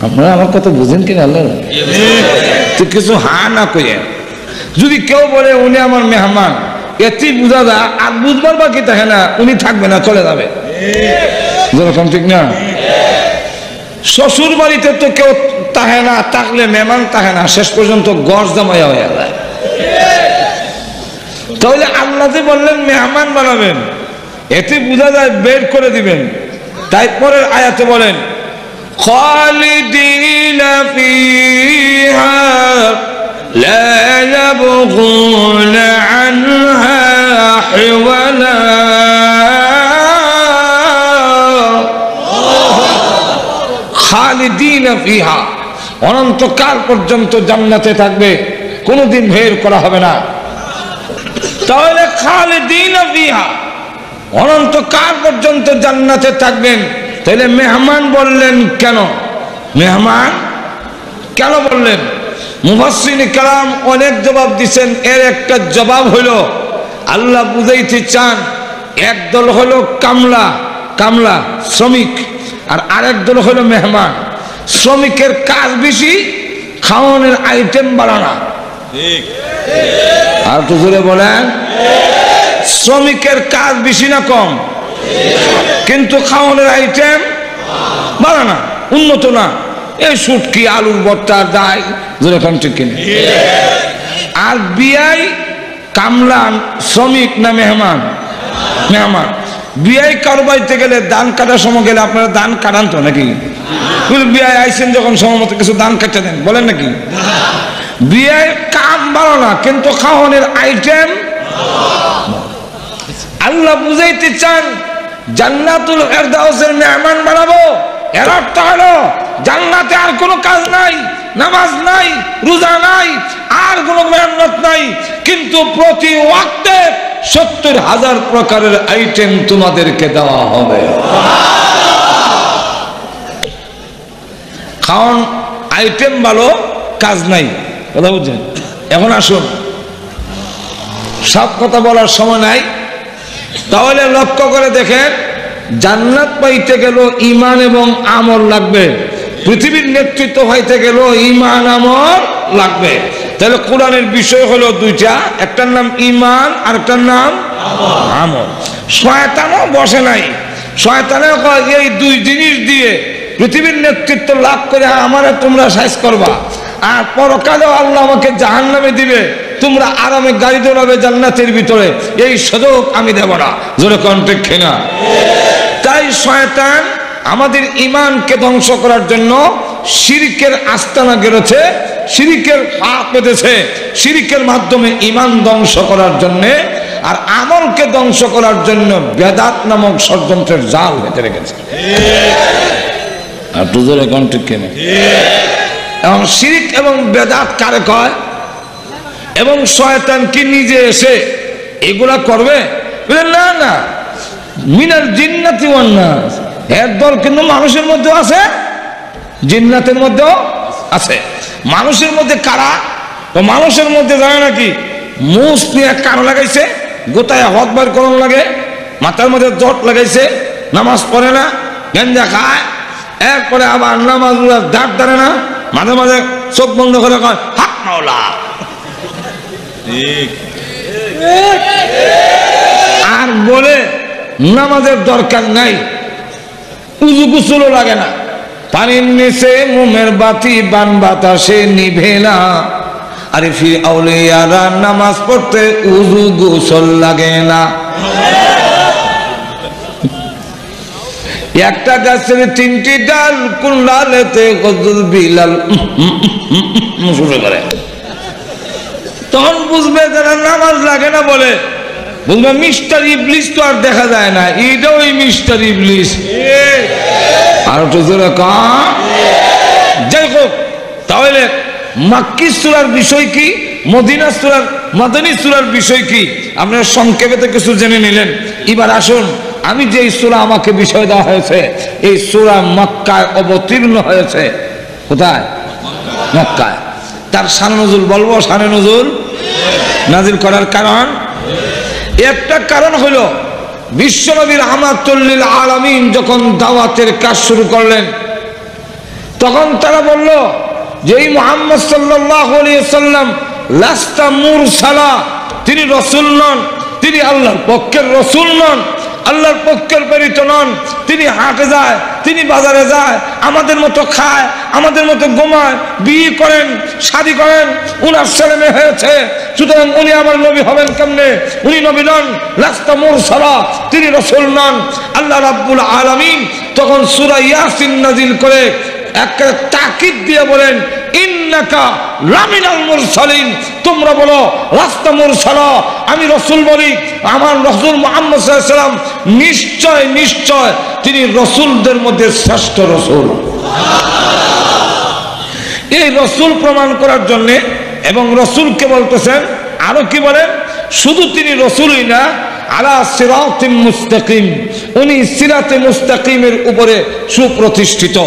আপনারা আমার কথা বুঝেন কিনা? আল্লাহ তুই কিছু হা না কইেন। যদি কেউ বলে উনি আমার মেহমান, এতেই বোঝা যায় আর বুঝবার বাকি থাকে না, উনি থাকবে না, চলে যাবে। যেরকম ঠিক না? শ্বশুর বাড়িতে তো কেউ থাকে না, থাকলে মেহমান থাকে না, শেষ পর্যন্ত গড় জামাইয়া হয়ে যায়। তাহলে আল্লাহ যে বললেন মেহমান বানাবেন, এতে বোঝা যায় বের করে দিবেন। তাই পরের আয়াতে বলেন, খালিদিনা ফিহা লা ইয়াবগুনা আনহা হিওয়ালা। খালিদিনা ফিহা, অনন্তকাল পর্যন্ত জান্নাতে থাকবে, কোনোদিন বের করা হবে না। তাহলে খালিদিনা ফিহা, অনন্তকাল পর্যন্ত জান্নাতে থাকবেন। তাহলে মেহমান বললেন কেন? মেহমান কেন বললেন? মুফাসসিরিনে কেরাম অনেক জবাব দিচ্ছেন। এর একটা জবাব হলো, আল্লাহ বুঝাইতে চান একদল হলো কামলা শ্রমিক, আর আরেক দল হলো মেহমান। শ্রমিকের কাজ বেশি, খাওয়ানোর আইটেম বাড়ানা। আর তো জোরে বলেন, শ্রমিকের কাজ বেশি না কম? কিন্তু খাওয়ানোর আইটেম বাড়ানা, উন্নত না। এই শুটকি, আলুর ভর্তা, ডাল, যেরকম ঠিক কিনা? আর বিয়াই কামলা শ্রমিক না মেহমান? মেহমান। বিয়াই কারো বাড়িতে গেলে ধান কাটার সময় গেলে আপনারা ধান কাটান তো নাকি? বিয়াই আইসেন যখন সময় মতো কিছু ধান কাটতে দেন, বলেন নাকি? বিয়াই কাম ভালো না, কিন্তু খাওয়ানোর আইটেম। আল্লাহ বুঝাইতে চান জান্নাতুল ফেরদাউসের মেহমান বানাবো। এর অর্থ হলো জান্নাতে আর কোনো কাজ নাই, নামাজ নাই, রোজা নাই, আর কোনো মেহনত নাই, কিন্তু প্রতি ওয়াক্তে 70,000 প্রকারের আইটেম তোমাদেরকে দেওয়া হবে। খাওয়ান আইটেম ভালো, কাজ নাই। কথা বুঝছেন? এখন আসুন, সব কথা বলার সময় নাই। তাহলে লক্ষ্য করে দেখেন, জান্নাত পাইতে গেল ঈমান এবং আমল লাগবে। পৃথিবীর নেতৃত্ব হইতে গেল ঈমান আমল লাগবে। তাহলে কোরআনের বিষয় হলো দুইটা, একটার নাম ঈমান আর একটার নাম আমল। শয়তানও বসে নাই, শয়তানে এই দুই জিনিস দিয়ে পৃথিবীর নেতৃত্ব লাভ করে আমারে তোমরা সাইজ করবা, আর পরকালেও আল্লাহ আমাকে জাহান্নামে দিবে, তোমরা আরামে গাড়ি দৌড়াবে জান্নাতের ভিতরে, এই সুযোগ আমি দেব না। জোরে কণ্ঠে খেনা। তাই শয়তান আমাদের ঈমানকে ধ্বংস করার জন্য শিরকের আস্তানা গেড়েছে, শিরকের পা পেতেছে, শিরকের মাধ্যমে ঈমান ধ্বংস করার জন্য, আর আমলকে ধ্বংস করার জন্য বেদাত নামক ষড়যন্ত্রের জাল বেঁধে রেখেছে। আর জোরে কণ্ঠে খেনা। এবং শিরক এবং বেদাত কারে কয়? এবং শয়তান কি নিজে এসে এগুলা করবে? না না, মিনাল জিন্নাতি ওয়ান নাস, এর দল কিন্তু মানুষের মধ্যে আছে, জিন্নাতের মধ্যেও আছে। মানুষের মধ্যে কারা? তো মানুষের মধ্যে জানে নাকি মুস নিয়ে কান লাগাইছে, গোটায় হক বার করন লাগে, মাথার মধ্যে জট লাগাইছে, নামাজ পড়ে না, গেঞ্জা খায়, এরপরে আবার নামাজ দাঁড় দাঁড়ে না, মাঝে মাঝে চোখ বন্ধ করে কয় হাক মাওলা। আর বলে নামাজের দরকার নাই, উজু গুসুলও লাগে না, পানির নিচে মোমের বাতি বান বাতাসে নিভে না। আরে ফির আউলিয়ারা নামাজ পড়তে উজু গোসল লাগে না। একটা গাছের 3টি ডাল, কোন ডালেতে গজল বিলাল শুরু করে, তখন বুঝবে যারা নামাজ লাগে না বলে, বুঝবে মিস্টার ইবলিস তো আর দেখা যায় না, এটাও ওই মিস্টার ইবলিস। আর একটু জোরে কান। যাই হোক, তাহলে মাক্কি সূরার বিষয় কি, মদিনা সূরার মাদানী সূরার বিষয় কি আপনারা সংক্ষেপে তো কিছু জেনে নিলেন। এবার আসুন, আমি যে সূরা আমাকে বিষয় দেওয়া হয়েছে, এই সূরা মক্কায় অবতীর্ণ হয়েছে। কোথায়? মক্কায়। তার শানে নজুল বলবো, শানে নজুল নাজিল করার কারণ, একটা কারণ হলো বিশ্বনবীর রাহমাতুল লিল আলামিন যখন দাওয়াতের কাজ শুরু করলেন, তখন তারা বলল যে এই মুহাম্মদ সাল্লাল্লাহু আলাইহি ওয়াসাল্লাম লাস্তা মুরসালা, তিনি রাসূল নন, তিনি আল্লাহর পক্ষের রাসূল নন, আল্লাহর পক্ষের প্রেরিত নন। তিনি হাটে যায়, তিনি বাজারে যায়, আমাদের মতো খায়, আমাদের মতো ঘুমায়, বিয়ে করেন, শাদী করেন, উনার ছেলে মেয়ে হয়েছে, সুতরাং উনি আমার নবী হবেন কেমনে? উনি নবী নন, লাস্তা মুরসালা, তিনি রাসূল নন। আল্লাহ রাব্বুল আলামিন তখন সূরা ইয়াসিন নাজিল করে একটা তাকিদ দিয়ে বলেন, ইন্নাকা লামিনাল মুরসালিন, তোমরা বলো রাস্তা মুরসালা, আমি রাসূল বলি, আমার রাসূল মুহাম্মদ সাল্লাল্লাহু আলাইহি ওয়াসাল্লাম নিশ্চয় নিশ্চয় তিনি রাসূলদের মধ্যে শ্রেষ্ঠ রাসূল। এই রাসূল প্রমাণ করার জন্য, এবং রাসূলকে বলতেছেন আরো কি বলেন, শুধু তিনি রাসূলই না, আলা সিরাতিম মুস্তাকিম, উনি সিরাতে মুস্তাকিমের উপরে সুপ্রতিষ্ঠিত।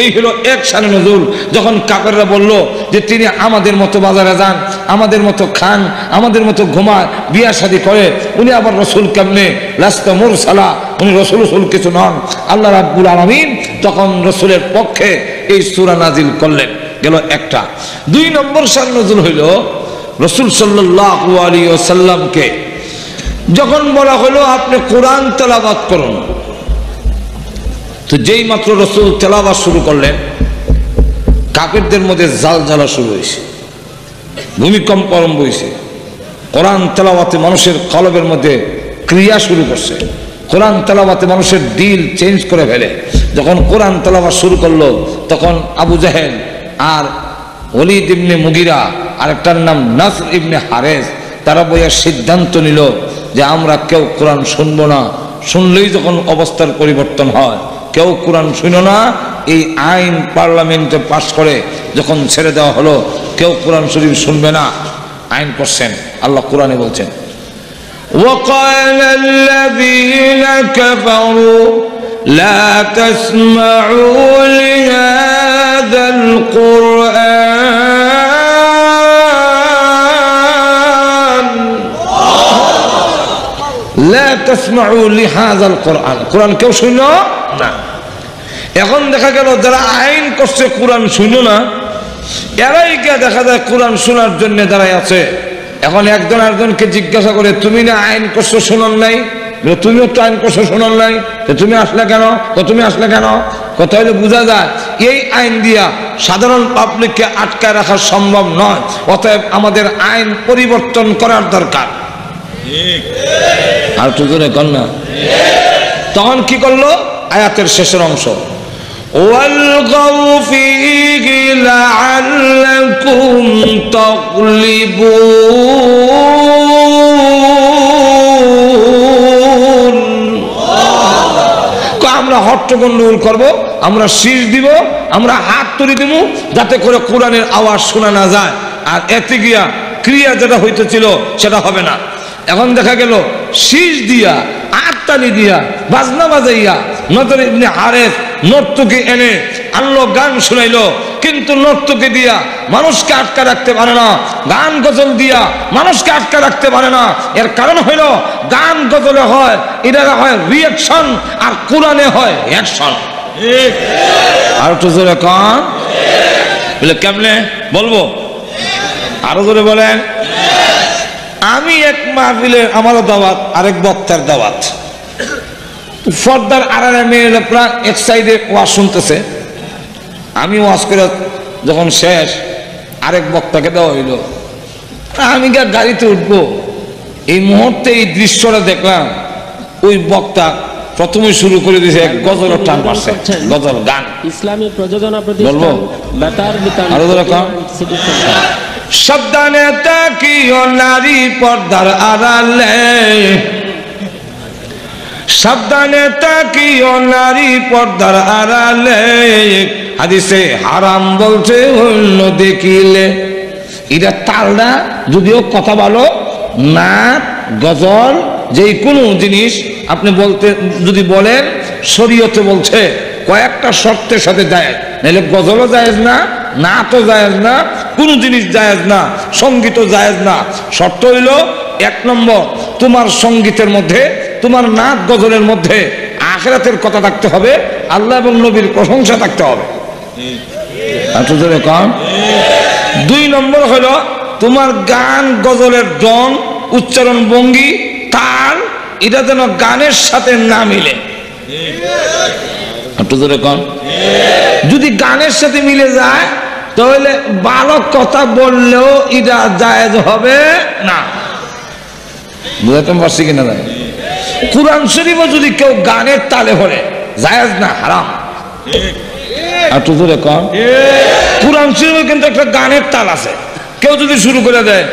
এই হলো এক শানে নজুল। যখন কাফেররা বলল যে তিনি আমাদের মতো বাজারে যান, আমাদের মতো খান, আমাদের মতো ঘুমায়, বিয়া শাদী করে, উনি আবার রসুল কেমনে? লাস্তা মুরসালা, উনি রসুল কিছু নন। আল্লাহ রাব্বুল আলামিন তখন রসুলের পক্ষে এই সূরা নাজিল করলেন। গেল একটা। 2 নম্বর শানে নজুল হইল রসুল সাল্লাল্লাহু আলাইহি ওয়াসাল্লামকে যখন বলা হলো আপনি কোরআন তেলাওয়াত করুন, তো যেই মাত্র রসুল তেলাওয়াত শুরু করলেন, কাফেরদের মধ্যে জালজালা শুরু হয়েছে, ভূমিকম্প আরম্ভ হয়েছে। কোরআন তেলাওয়াতে মানুষের কলবের মধ্যে ক্রিয়া শুরু করছে। কোরআন তেলাওয়াতে মানুষের দিল চেঞ্জ করে ফেলে। যখন কোরআন তেলাওয়াত শুরু করলো, তখন আবু জাহেল আর ওলীদ ইবনে মুগিরা, আরেকটার নাম নাসর ইবনে হারেস, তারা বইয়া সিদ্ধান্ত নিল যে আমরা কেউ কোরআন শুনবো না। শুনলেই যখন অবস্থার পরিবর্তন হয়, কেউ কোরআন শুনো না। এই আইন পার্লামেন্টে পাশ করে যখন ছেড়ে দেওয়া হলো, কেউ কোরআন শরীফ শুনবে না, আইন করছেন। আল্লাহ কোরআনে বলছেন, وَقَالَ الَّذِينَ كَفَرُوا لَا تَسْمَعُوا لِهَذَا الْقُرْآنِ لا تسمعوا لهذا القرآن, কোরআন কেউ শুনো না। এখন দেখা গেল যারা আইন করছে কোরআন শুনো না, এরাই কে দেখা যায় কোরআন শোনার জন্য দাঁড়ায় আছে। এখন একজন আরেকজনকে জিজ্ঞাসা করে, তুমি না আইন করছো শোনার নাই? তুমিও তো আইন করছো শোনার নাই, তুমি আসলে কেন? তুমি আসলে কেন? কথা হলে বোঝা যায় এই আইন দিয়া সাধারণ পাবলিককে আটকায় রাখা সম্ভব নয়। অতএব আমাদের আইন পরিবর্তন করার দরকার। আর তো জোরে কর না। তখন কি করলো? আয়াতের শেষের অংশ, ওয়ালগাউ ফীহি লাআল্লাকুম তাগলিবুন। আমরা হট্টগোল করব, আমরা শীষ দিব, আমরা হাত তুলি দিব, যাতে করে কোরআনের আওয়াজ শোনা না যায়। আর এতে গিয়া ক্রিয়া যেটা হইতেছিল সেটা হবে না। এখন দেখা গেল শীষ দিয়া, আটতালি দিয়া, বাজনা বাজাইয়া নজর ইবনে হারেস নর্তকী এনে আল্লাহ গান শুনাইলো, কিন্তু নর্তকী দিয়া মানুষকে আটকা রাখতে পারে না, গান গজল দিয়া মানুষকে আটকা রাখতে পারে না। এর কারণ হইল গান গজলে হয় এটা হয় রিঅ্যাকশন, আর কোরআনে হয় অ্যাকশন। আর একটু জোরে কান বলে কেমনে বলবো, আরো জোরে বলেন। আমি এক মাহফিলে আমারও দাওয়াত, আরেক বক্তার দাওয়াত, পর্দার আড়ালে মেয়েরা প্রায় এক সাইডে ওয়াজ শুনতেছে। আমি ওয়াজ করে যখন শেষ আরেক বক্তাকে দেওয়া হইল, আমি গাড়িতে উঠবো, এই মুহূর্তে এই দৃশ্যটা দেখলাম। ওই বক্তা প্রথমে শুরু করে দিয়েছে এক গজলের টান মারছে, গজল গান। ইসলামী প্রযোজনা প্রতিষ্ঠান বেতার বিতান আরো রকম সাবধানে তাকিও নারী পর্দার আড়ালে, সাবধানে তাকিও নারী পর্দার আড়ালে, হাদিসে হারাম বলছে অন্য দেখিলে। এটা তালনা যদিও কথা বলো না, গজল যে কোনো জিনিস আপনি বলতে যদি বলেন শরীয়তে বলছে কয়েকটা শর্তের সাথে জায়েজ, নাহলে গজলও জায়েজ না, নাচও জায়েজ না, কোনো জিনিস জায়েজ না, সঙ্গীতও জায়েজ না। শর্ত হইল এক নম্বর, তোমার সঙ্গীতের মধ্যে, তোমার নাচ গজলের মধ্যে আখিরাতের কথা থাকতে হবে, আল্লাহ এবং নবীর প্রশংসা থাকতে হবে। দুই নম্বর হলো তোমার গান গজলের ঢং, উচ্চারণ ভঙ্গি, তাল, এটা যেন গানের সাথে না মিলে। যদি গানের সাথে মিলে যায় তাহলে ভালো কথা বললেও এটা জায়েজ হবে না। বুঝাতে পারছি কিনা? যায় কোরআন শরীফও যদি কেউ গানের তালে ভরে জায়েজ না, হারাম। কোরআন শরীফে কিন্তু একটা গানের তাল আছে, কেউ যদি শুরু করে দেয়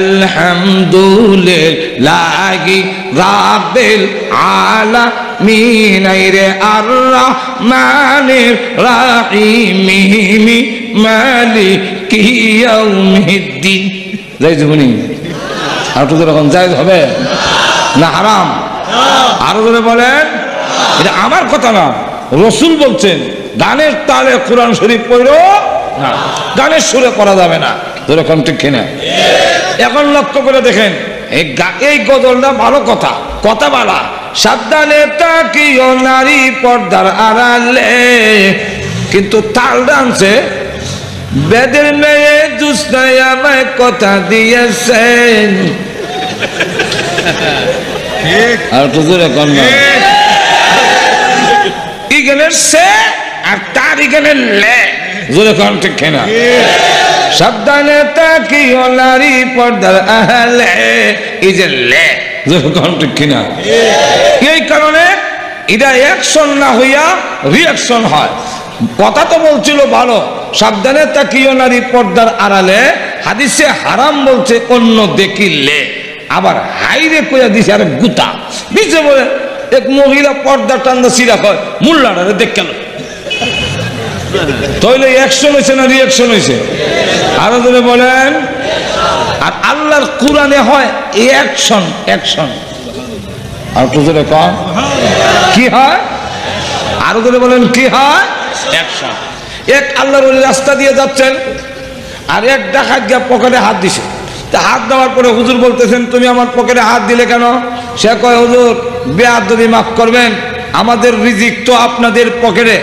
আলহামদুলিল্লাহি রাব্বিল আলামিন রে আর রহমানির রহিম মালিকি ইয়াউমিদ্দিন, যাই জীবনী আর তো এরকম জায়েজ হবে না, হারাম? আরো ধরে বলেন, এটা আমার কথা না, রাসূল বলছেন গানের তালে কোরআন শরীফ পড়ো না, গানের সুরে পড়া যাবে না। যেরকম ঠিক কিনা? এখন লক্ষ্য করে দেখেন, এই গজলটা ভালো কথা, কথা বলা, সাবধানে তাকিও নারী পর্দার আড়ালে, কিন্তু তাল ডান্সে বেদের মেয়ে জুসনায় আমায় কথা দিয়েছেন। আর তো জোরে কর না, ইগেনের সে আর তার ইগেনের লে, জোরে কর ঠিক কিনা? সাবধানে তাকিও নারী পর্দার আড়ালে, এই যে লে, জোরে কর ঠিক কিনা? এই কারণে এটা অ্যাকশন না হইয়া রিঅ্যাকশন হয়। কথা তো বলছিল ভালো, সাবধানে তাকিও নারী পর্দার আড়ালে, হাদিসে হারাম বলছে অন্য দেখিলে, আবার হাইরে কইয়া দিছে আর গুতা দিছে। বলে এক মহিলা পর্দা টান্দা সিরা কয় মুল্লাডারে দেখ কেন, তাহলে অ্যাকশন হয়েছে না রিঅ্যাকশন হয়েছে? আরো ধরে বলেন। আর আল্লাহর কোরআনে হয় অ্যাকশন, অ্যাকশন। আর তো ধরে কন কি হয়? আরো ধরে বলেন কি হয়? অ্যাকশন। এক আল্লাহর ওলি রাস্তা দিয়ে যাচ্ছেন, আর এক ডাকাত গিয়ে পকেটে হাত দিছে। হাত দেওয়ার পরে হুজুর বলতেছেন তুমি আমার পকেটে হাত দিলে কেন? সে কয় হুজুর বেয়াদবি মাফ করবেন, আমাদের রিজিক তো আপনাদের পকেটে।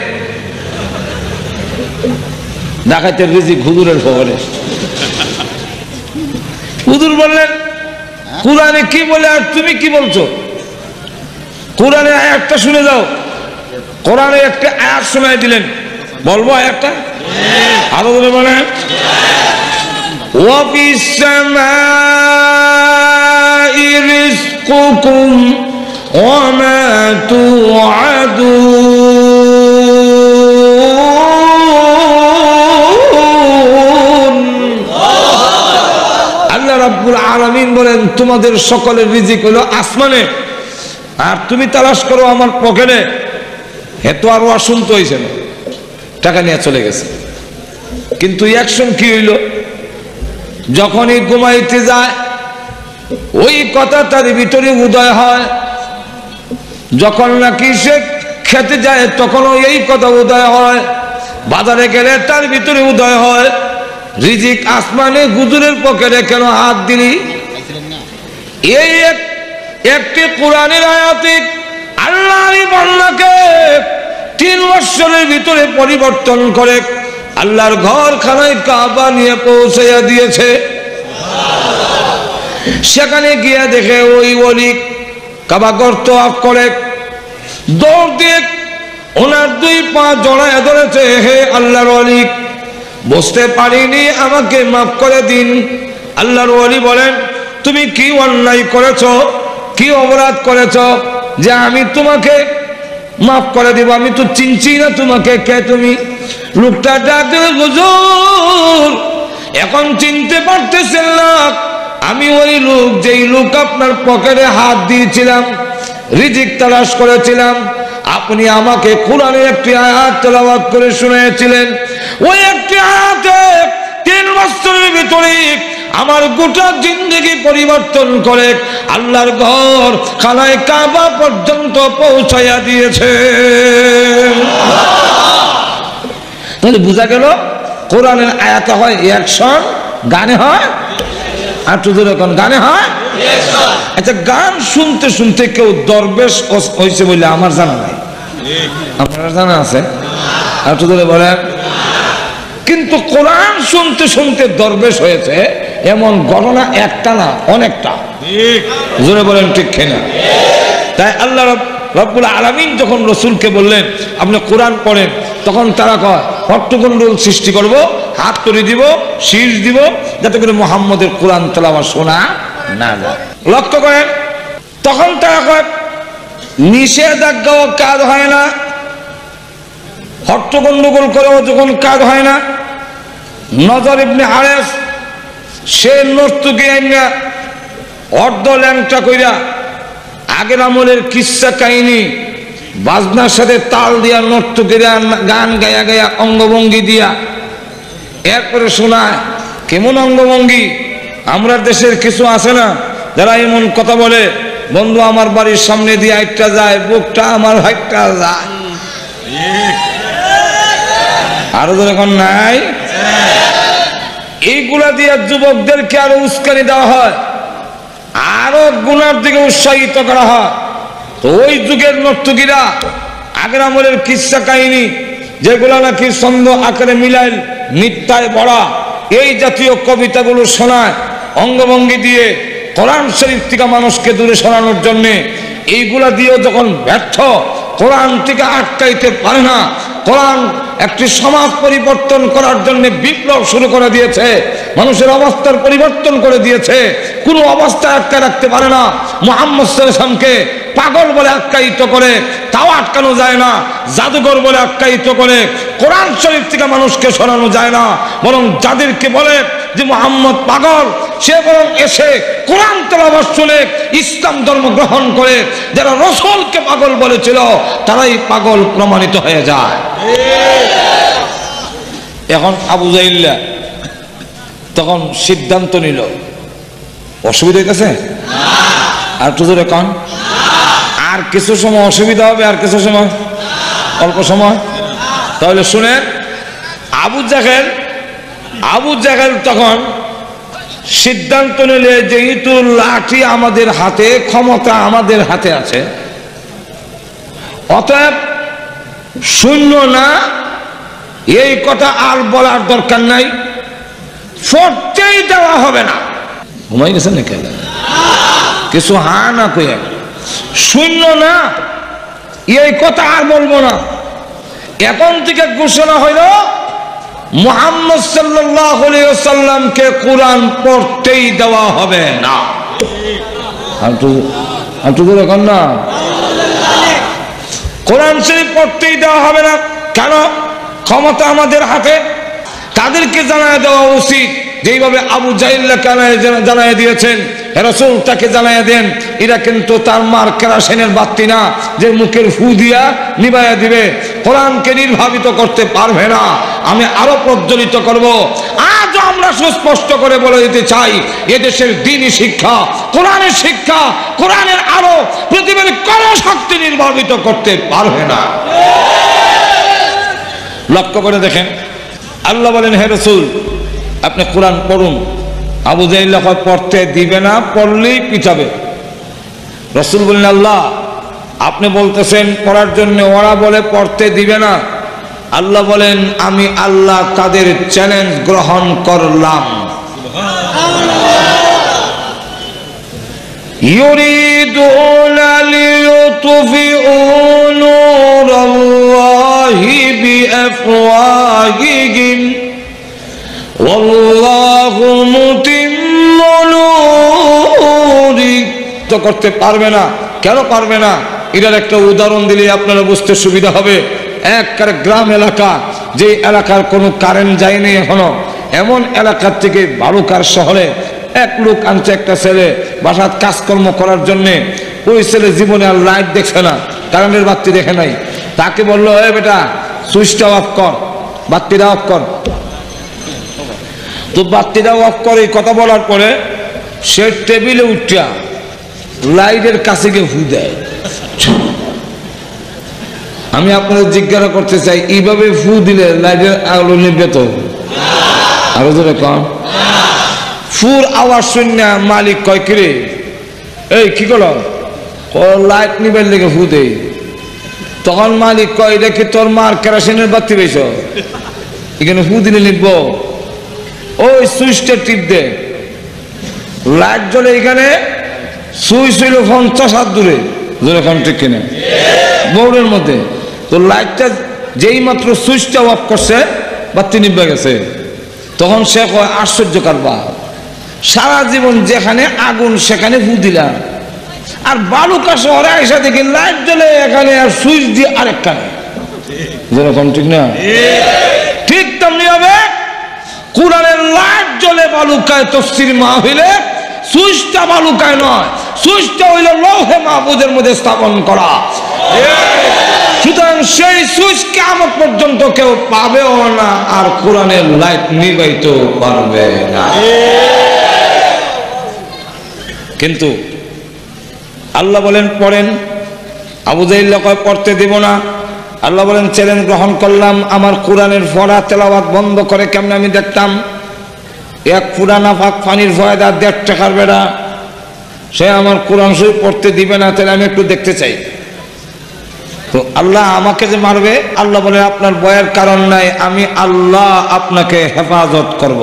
ডাকাতের রিজিক হুজুরের পকেটে। হুজুর বললেন কোরআনে কি বলে আর তুমি কি বলছো? কোরআনে আয়াতটা শুনে যাও। কোরআনে একটা আয়াত শোনাই দিলেন, বলবো আয়াতটা? আরো বলে বলেন, ওয়াফিস সামাই রিজকুকুম ওয়া মা তুআদুন। আল্লাহ রাব্বুল আলামিন বলেন তোমাদের সকলের রিজিক হলো আসমানে, আর তুমি তালাশ করো আমার পকেটে। এত আর অশুনতে হয়েছে না, টাকা নিয়ে চলে গেছে। কিন্তু অ্যাকশন কি হইল? যখনই ঘুমাইতে যায় ওই কথা তার ভিতরে উদয় হয়। যখন নাকি সে খেতে যায় তখনও এই কথা উদয় হয়, বাজারে গেলে তার ভিতরে উদয় হয়, রিজিক আসমানে হুজুরের পকেটে কেন হাত দিলি? এই একটি কোরআনের আয়াতে আল্লাহর বান্দাকে 3 বছরের ভিতরে পরিবর্তন করে আল্লাহর ঘরখানায় কাবা নিয়ে পৌঁছাইয়া দিয়েছে। সেখানে গিয়ে দেখে ওই ওলি কাবা ঘর তওয়াফ করে, দৌড় দিয়ে ওনার 2 পা জড়ায় ধরেছে, হে আল্লাহর ওলি, বুঝতে পারিনি, আমাকে মাফ করে দিন। আল্লাহর ওলি বলেন, তুমি কি অন্যায় করেছো, কি অপরাধ করেছো যে আমি তোমাকে মাফ করে দিব? আমি তো চিনছি না তোমাকে, কে তুমি? লোকটা ডাকে, হুজুর এখন চিনতে পারতেছেন না, আমি ওই লোক যেই লোক আপনার পকেটে হাত দিয়েছিলাম, রিজিক তালাশ করেছিলাম। আপনি আমাকে কোরআনের একটি আয়াত তেলাওয়াত করে শুনিয়েছিলেন, ওই একটি আয়াতে 3 বছরের ভিতরে আমার গোটা জিন্দেগি পরিবর্তন করে আল্লাহর ঘর খানায় কাবা পর্যন্ত পৌঁছাইয়া দিয়েছে। তাহলে বোঝা গেল কোরআনের আয়াতে হয় অ্যাকশন, গানে হয় আর তো যখন গানে হয়। আচ্ছা, গান শুনতে শুনতে কেউ দরবেশ হয়েছে বলে আমার জানা নাই, আপনার জানা আছে? আর তো বলেন। কিন্তু কোরআন শুনতে শুনতে দরবেশ হয়েছে এমন ঘটনা একটা না, অনেকটা। জোরে বলেন ঠিক কিনা? তাই আল্লাহ রব্বুল আলামিন যখন রসুলকে বললেন আপনি কোরআন পড়েন, তখন তারা কয় হট্টগোল সৃষ্টি করব, হাত তুলে দিব, শীষ দিব, যাতে করে মুহাম্মদের কোরআন তেলাওয়াত শোনা না যায়। লক্ষ্য করেন, তখন তারা কয় নিষেধাজ্ঞাও কাজ হয় না, হট্টগোল করেও যখন কাজ হয় না। নজর ইবনে হারেস সে নর্তকী আইনা অর্ধ ল্যাংটা কইরা আগের আমলের কিচ্ছা কাহিনী বাজনার সাথে তাল দিয়া নর্তকীরা গান গায়া গায়া অঙ্গভঙ্গি দিয়া এরপরে শোনায়। কেমন অঙ্গভঙ্গি? আমরা দেশের কিছু আছে না যারা এমন কথা বলে, বন্ধু আমার বাড়ির সামনে দিয়ে একটা যায়, বুকটা আমার হাইটটা যায়, আরো যখন নাই। এইগুলা দিয়ে যুবকদেরকে আরো উস্কানি দেওয়া হয়, আরো গুনার দিকে উৎসাহিত করা হয়। তো ওই যুগের নর্তকীরা আগের আমলের কিচ্ছা কাহিনী যেগুলা নাকি ছন্দ আকারে মিলাইল মিথ্যায় ভরা, এই জাতীয় কবিতাগুলো শোনায় অঙ্গভঙ্গি দিয়ে কোরআন শরীফ থেকে মানুষকে দূরে সরানোর জন্যে। এইগুলা দিয়েও যখন ব্যর্থ, কোরআন থেকে আটকাইতে পারে না, কোরআন একটি সমাজ পরিবর্তন করার জন্য বিপ্লব শুরু করে দিয়েছে, মানুষের অবস্থার পরিবর্তন করে দিয়েছে, কোনো অবস্থা আটকায় রাখতে পারে না। মুহাম্মদ সাল্লাল্লাহু আলাইহি ওয়াসাল্লামকে পাগল বলে আখ্যায়িত করে, তাও আটকানো যায় না। জাদুঘর বলে আখ্যায়িত করে কোরআন শরীফ থেকে মানুষকে সরানো যায় না। বরং যাদেরকে বলে যে মুহাম্মদ পাগল, সে বরং এসে কোরআন তেলাওয়াত শুনে ইসলাম ধর্ম গ্রহণ করে। যারা রাসূলকে পাগল বলেছিল তারাই পাগল প্রমাণিত হয়ে যায়। এখন আবু জাহিল্লা তখন সিদ্ধান্ত নিল, অসুবিধা হইতেছে আর তো জোরে কন, আর কিছু সময় অসুবিধা হবে, আর কিছু সময়, অল্প সময়। তাহলে শুনেন, আবু জাহেল তখন সিদ্ধান্ত নিলে যেহেতু লাঠি আমাদের হাতে, ক্ষমতা আমাদের হাতে আছে, অতএব শূন্য না, এই কথা আর বলার দরকার নাই, ফটতেই দেওয়া হবে না। ঘুমাই গেছেন নাকি? কিছু হা না কইয়া শূন্য না, এই কথা আর বলবো না। এখন থেকে ঘোষণা হইল মুহাম্মদ সাল্লাল্লাহু আলাইহি ওয়াসাল্লামকে কোরআন পড়তেই দেওয়া হবে না। এখন না, কোরআন শরীফ পড়তেই দেওয়া হবে না। কেন? ক্ষমতা আমাদের হাতে। তাদেরকে জানায় দেওয়া উচিত, যেইভাবে আবু জাহিল্লাকে জানায় দিয়েছেন, রাসূল তাকে জানায় দেন। এরা কিন্তু তার মার কেরাসিনের বাতি না যে মুখের ফু দিয়া নিভাইয়া দিবে, কোরআনকে নির্ভাবিত করতে পারবে না। আমি আরো প্রজ্বলিত করব। আজ আমরা সুস্পষ্ট করে বলে দিতে চাই, এদেশের দ্বীনি শিক্ষা, কোরআনের শিক্ষা, কোরআনের আলো পৃথিবীর কোন শক্তি নির্বাচিত করতে পারবে না। লক্ষ্য করে দেখেন, আল্লাহ বলেন, হে রাসূল আপনি কোরআন পড়ুন। আবু জাহেল পড়তে দিবে না, পড়লেই পিটাবে। রাসূল বলেন, আল্লাহ আপনি বলতেছেন পড়ার জন্য, ওরা বলে পড়তে দিবে না। আল্লাহ বলেন, আমি আল্লাহ তাদের চ্যালেঞ্জ গ্রহণ করলাম। ইউরিদুনা লিয়ুতফিউ নূরাল্লাহি বিআফওয়াহিহিম ওয়াল্লাহু মুতিম্মু নূরিহি। তো করতে পারবে না। কেন পারবে না? এটার একটা উদাহরণ দিলে আপনারা বুঝতে সুবিধা হবে। একটা গ্রাম এলাকা, যে এলাকার কোনো কারেন্ট যায়নি এখনো, এমন এলাকার থেকে বালুকার শহরে এক লোক আনছে একটা ছেলে বাসার কাজকর্ম করার জন্যে। ওই ছেলে জীবনে আর লাইট দেখছে না, কারেন্টের বাতি দেখে নাই। তাকে বললো, এ বেটা সুইচটা অফ কর, বাতিটা অফ কর। তো বাতিটা অফ করে কথা বলার পরে সে টেবিলে উঠিয়া লাইটের কাছে গিয়ে ফু দেয়। আমি আপনাদের জিজ্ঞাসা করতে চাই, এইভাবে ফু দিলে লাইটের আলো নিবে তো? আরো ধরে কম। ফুর আওয়াজ শুনে মালিক কয়, কিরে এই কি করো? লাইট নিবেন লেগে ফু দেই। তখন মালিক কয়, এটা কি তোর মার কেরোসিনের বাতি পেয়েছ? এখানে ফু দিলে লিখব, ওই সুইচটা টিপ দে, লাইট জ্বলে। এখানে সুইচ হইল 50 হাত দূরে, দূরে কোন ঠিক কিনা বোর্ডের মধ্যে। তো লাইটটা যেই মাত্র সুইচটা অফ করছে, বাতি নিভে গেছে। তখন সে কয়, আশ্চর্যকার বা, সারা জীবন যেখানে আগুন সেখানে ফু দিলাম, আর বালুকা শহরে এসে দেখি লাইট জ্বলে এখানে, আর সুইচ দিয়ে আরেক কানে। যেরকম ঠিক না? ঠিক তেমনি হবে কোরআনের লাইট জ্বলে বালুকায় তফসির মাহফিলে, সুইচটা বালুকায় নয়, সুইচটা হইল লৌহে মাহফুজের মধ্যে স্থাপন করা। সুতরাং সেই সুইচ কিয়ামত পর্যন্ত কেউ পাবেও না, আর কোরআনের লাইট নিভাইতে পারবে না। কিন্তু আল্লাহ বলেন পড়েন। আবু জাহেল কয় পড়তে দেব না। আল্লাহ বলেন, চ্যালেঞ্জ গ্রহণ করলাম। আমার কোরআনের পড়া তেলাওয়াত বন্ধ করে কেমনে আমি দেখতাম। এক পুরানা ফাঁক পানির ফয়দা 1.5 টাকার বেড়া, সে আমার কোরআন শরীফ পড়তে দিবে না, তাহলে আমি একটু দেখতে চাই। তো আল্লাহ আমাকে যে মারবে, আল্লাহ বলে আপনার ভয়ের কারণ নাই, আমি আল্লাহ আপনাকে হেফাজত করব।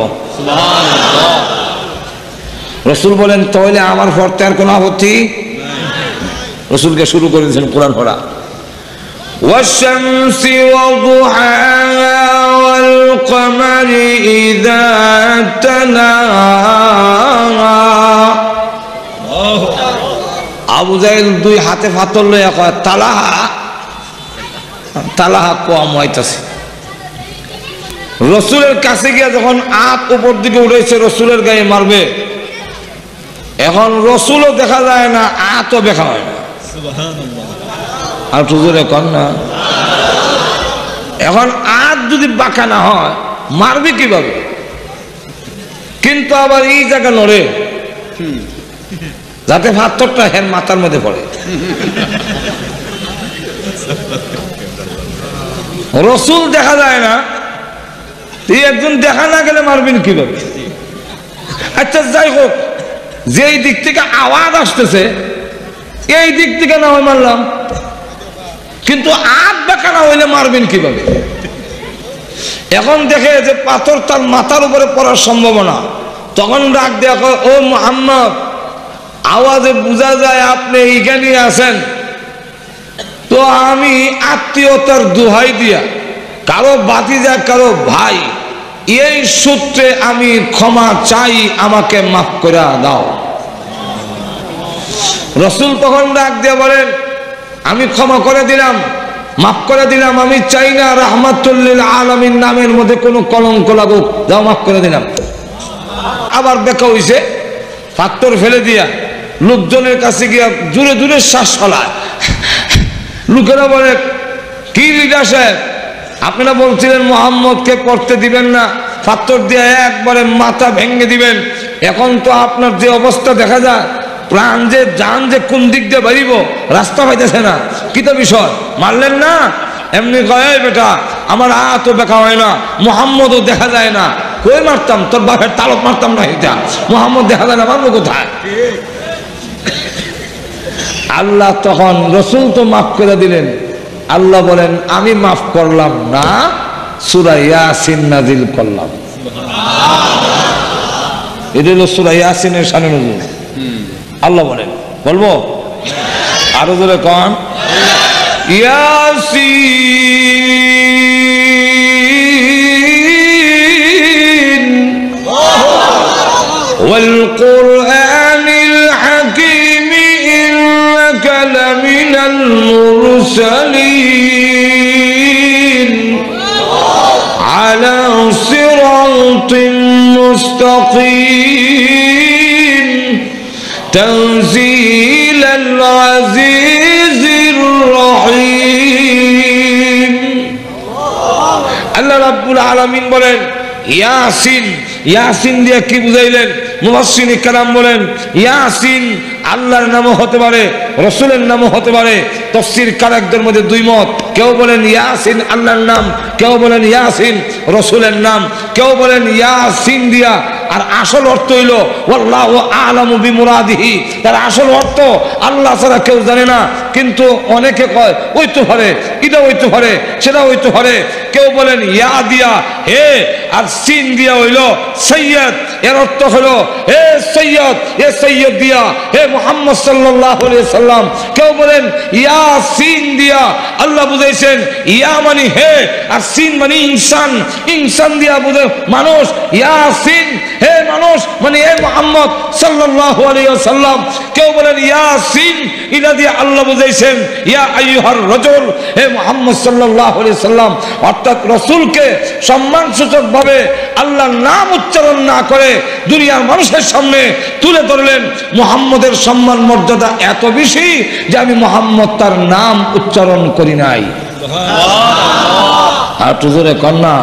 রাসূল বলেন, তাহলে আমার পড়তে আর কোনো আপত্তি? রাসূলকে শুরু করে দিয়েছেন কোরআন পড়া। والشمس وضحاها والقمر إذا تلاها। আবু জাহেল 2 হাতে ফাতর লইয়া কয়, তালাহা তালাহা কম হইতাছে। রসুলের কাছে গিয়ে যখন আপ উপর দিকে উঠেছে রসুলের গায়ে মারবে, এখন রসুলও দেখা যায় না, আতও দেখা হয় না। আর হুজুরে কন না, এখন আত যদি বাঁকা না হয় মারবে কিভাবে? কিন্তু আবার এই জায়গা নড়ে যাতে পাথরটা হের মাথার মধ্যে পড়ে। রসুল দেখা যায় না, এই একজন দেখা না গেলে মারবেন কিভাবে? আচ্ছা যাই হোক, যেই দিক থেকে আওয়াজ আসতেছে এই দিক থেকে না হয় মারলাম, কিন্তু আট বেকা না হইলে মারবেন কিভাবে? এখন দেখে যে পাথর তার মাথার উপরে পড়ার সম্ভাবনা, তখন ডাক দেয়া কয়, ও মুহাম্মদ, আওয়াজে বোঝা যায় আপনি এইখানে আছেন, তো আমি আত্মীয়তার দোহাই দিয়া কারো বাতিজা কারো ভাই এই সূত্রে আমি ক্ষমা চাই, আমাকে মাফ করে দাও। রসুল তখন ডাক দিয়ে বলেন, আমি ক্ষমা করে দিলাম, মাফ করে দিলাম, আমি চাই না রাহমাতুল লিল আলামিন নামের মধ্যে কোনো কলঙ্ক লাগুক, যাও মাফ করে দিলাম। আবার দেখা হইছে, পাথর ফেলে দিয়া লোকজনের কাছে গিয়া জোরে জোরে শ্বাস ফেলায়। লোকেরা বলে, কি লিডার সাহেব, আপনারা বলছিলেন মুহাম্মদকে পড়তে দিবেন না, পাথর দিয়ে একবারে মাথা ভেঙে দিবেন। এখন তো আপনার যে অবস্থা দেখা যায়, প্রাণ যে জান যে কোন দিক দিয়ে বেরিব রাস্তা পাইতেছে না। কি তো বিষয়, মারলেন না এমনি কয়ে বেটা আমার তো দেখা হয় না, মোহাম্মদও দেখা যায় না। কই মারতাম, তোর বাপের তালক মারতাম না, এটা মোহাম্মদ দেখা যায় না, মারবো কোথায়? আল্লাহ তখন রসুল তো মাফ করে দিলেন। আল্লাহ বলেন আমি মাফ করলাম না, সূরা ইয়াসিন নাজিল করলাম। এটা হলো সূরা ইয়াসিনের শানে নজুল। আল্লাহ বলেন, বলবো আরো জোরে কোন, ইয়াসিন ওয়াল কুরআনিল হাকীম ইন্নাকা লামিনাল মুরসালিন আলা সিরাতিন মুস্তাকিম তানজিলাল আজিজির রহিম। আল্লাহ রাব্বুল আলামিন বলেন ইয়াসিন, ইয়াসিন দিয়ে কি বুঝাইলেন? মুফাসসির ইকরাম বলেন ইয়াসিন আল্লাহর নামও হতে পারে, রাসূলের নামও হতে পারে। তাফসীর কারকদের মধ্যে দুই মত, কেউ বলেন ইয়াসিন আল্লাহর নাম, কেউ বলেন ইয়াসিন রাসূলের নাম, কেউ বলেন ইয়াসিন দিয়া আর আসল অর্থ হইল ওয়াল্লাহু আ'লামু বিমুরাদিহি, তার আসল অর্থ আল্লাহ ছাড়া কেউ জানে না। কিন্তু অনেকে কয় হইতে পারে, এটা হইতে পারে, সেটা হইতে পারে। কেউ বলেন ইয়া দিয়া হে, আর সিন দিয়া হইল সৈয়দ, এর অর্থ হলো হে সৈয়দ, এ সৈয়দ দিয়া হে মুহাম্মদ সাল্লাল্লাহু আলাইহি সাল্লাম। কেউ বলেন ইয়াসিন দিয়া আল্লাহ বুঝাইছেন ইয়া মানে হে, আর সিন মানে ইনসান, ইনসান দিয়া বুঝে মানুষ। ইয়াসিন হে মানুষ মানে হে মুহাম্মদ সাল্লাল্লাহু আলাইহি ওয়াসাল্লাম। কেউ বলেন ইয়াসিন ইলা দিয়ে আল্লাহ বুঝাইছেন ইয়া আইয়ুহার রাজুল, হে মুহাম্মদ সাল্লাল্লাহু আলাইহি সাল্লাম। অর্থাৎ রাসূলকে সম্মানসূচক ভাবে আল্লাহর নাম উচ্চারণ না করে দুনিয়ার মানুষের সামনে তুলে ধরলেন। মুহাম্মদের সম্মান মর্যাদা এত বেশি যে আমি মুহাম্মদ তার নাম উচ্চারণ করি নাই। আর তুজরে কন্যা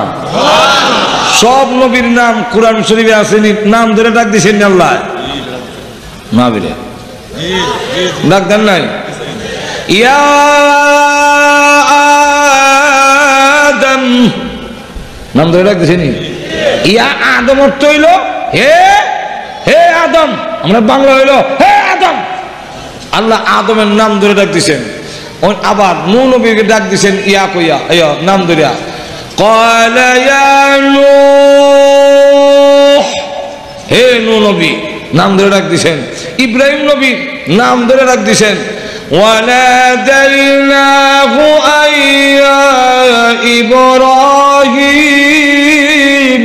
সব নবীর নাম কোরআন শরীফে আছে, নাম ধরে ডাক দিয়েছেন আল্লাহ না বলে ডাক দেন নাই। ইয়া আদম নাম ধরে ডাক দিয়েছেন। ইয়া আদম অর্থ হইল হে, হে আদম, আমরা বাংলা হইল হে আদম। আল্লাহ আদমের নাম ধরে ডাক দিয়েছেন। আবার নূহ নবীকে ডাক দিয়েছেন ইয়া কইয়া, ইয়া নাম ধরিয়া ক্বালা ইয়া নূহ, হে নূহ নবী নাম ধরে ডাক দিয়েছেন। ইব্রাহিম নবী নাম ধরে ডাক দিয়েছেন ওয়ানাদাইনাহু আইয়া ইব্রাহিম,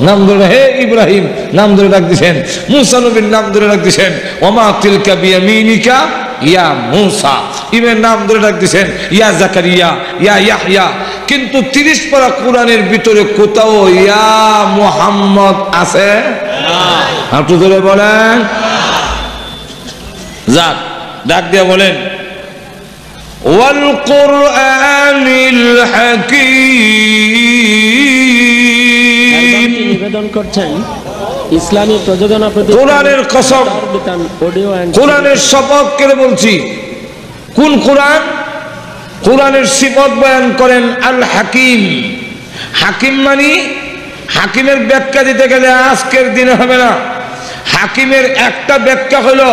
নাম ধরে হে ইব্রাহিম নাম ধরে ডাক দিয়েছেন। মুসা নবীর নাম ধরে ডাক দিয়েছেন ওমা তিলকা বিয়ামিনিকা ইয়া মুসা, ইমের নাম ধরে ডাক দিয়েছেন ইয়া জাকারিয়া, ইয়া ইয়াহইয়া। কিন্তু 30 পারা কোরআনের ভিতরে কোথাও ইয়া মুহাম্মদ আছে না। আপনি ধরে বলেন যাক, ডাক দিয়ে বলেন ওয়াল কুরআনিল হাকীম। নিবেদন করছেন ইসলামী প্রযোজনা প্রতিষ্ঠান কোরআনের কসম, কোরআনের শপথ করে বলছি। কোন কোরআন? কোরআনের সিফত বয়ান করেন আল হাকিম। হাকিম মানি, হাকিমের ব্যাখ্যা দিতে গেলে আজকের দিনে হবে না। হাকিমের একটা ব্যাখ্যা হলো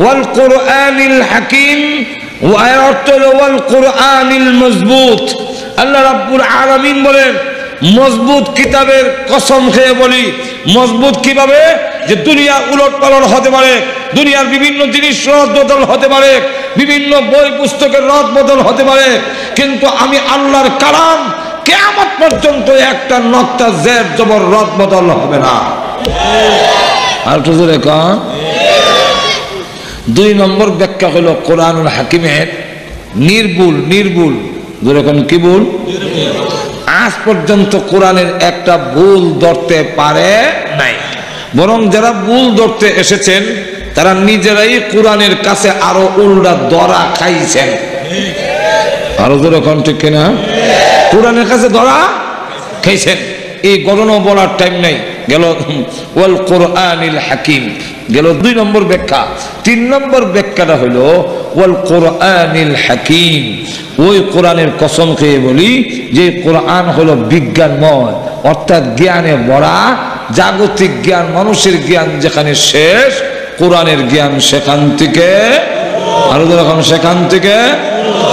ওয়াল কুরআনিল হাকিম, এর অর্থ হলো ওয়াল কুরআনিল মজবুত। আল্লাহ রাব্বুল আলামিন বলেন মজবুত কিতাবের কসম খেয়ে বলি। মজবুত কিভাবে? যে দুনিয়া উলট পালট হতে পারে, দুনিয়ার বিভিন্ন জিনিস রদ বদল হতে পারে, বিভিন্ন বই পুস্তকের রদ বদল হতে পারে, কিন্তু আমি আল্লাহর কালাম কিয়ামত পর্যন্ত একটা নক্তা জের জবর রদ বদল হবে না। আর তো জোরে কন। 2 নম্বর ব্যাখ্যা হলো কোরআনুল হাকিমের নির্ভুল, নির্ভুল জোরে কন কি ভুল? আজ পর্যন্ত কোরআনের একটা ভুল ধরতে পারে নাই, বরং যারা ভুল ধরতে এসেছেন তারা নিজেরাই কোরআনের কাছে আরো উল্টা ধরা খাইছেন। আরো যখন ঠিক কিনা? কোরআনের কাছে ধরা খাইছেন, এই গণনা বলার টাইম নাই। গেল ওয়াল কোরআনিল হাকিম, গেল 2 নম্বর ব্যাখ্যা। 3 নম্বর ব্যাখ্যাটা হলো ওয়াল কোরআনিল হাকিম, ওই কোরআনের কসম খেয়ে বলি যে কোরআন হলো বিজ্ঞানময়, অর্থাৎ জ্ঞানে ভরা, জাগতিক জ্ঞান, মানুষের জ্ঞান যেখানে শেষ, কোরআনের জ্ঞান সেখান থেকে, আরো যখন সেখান থেকে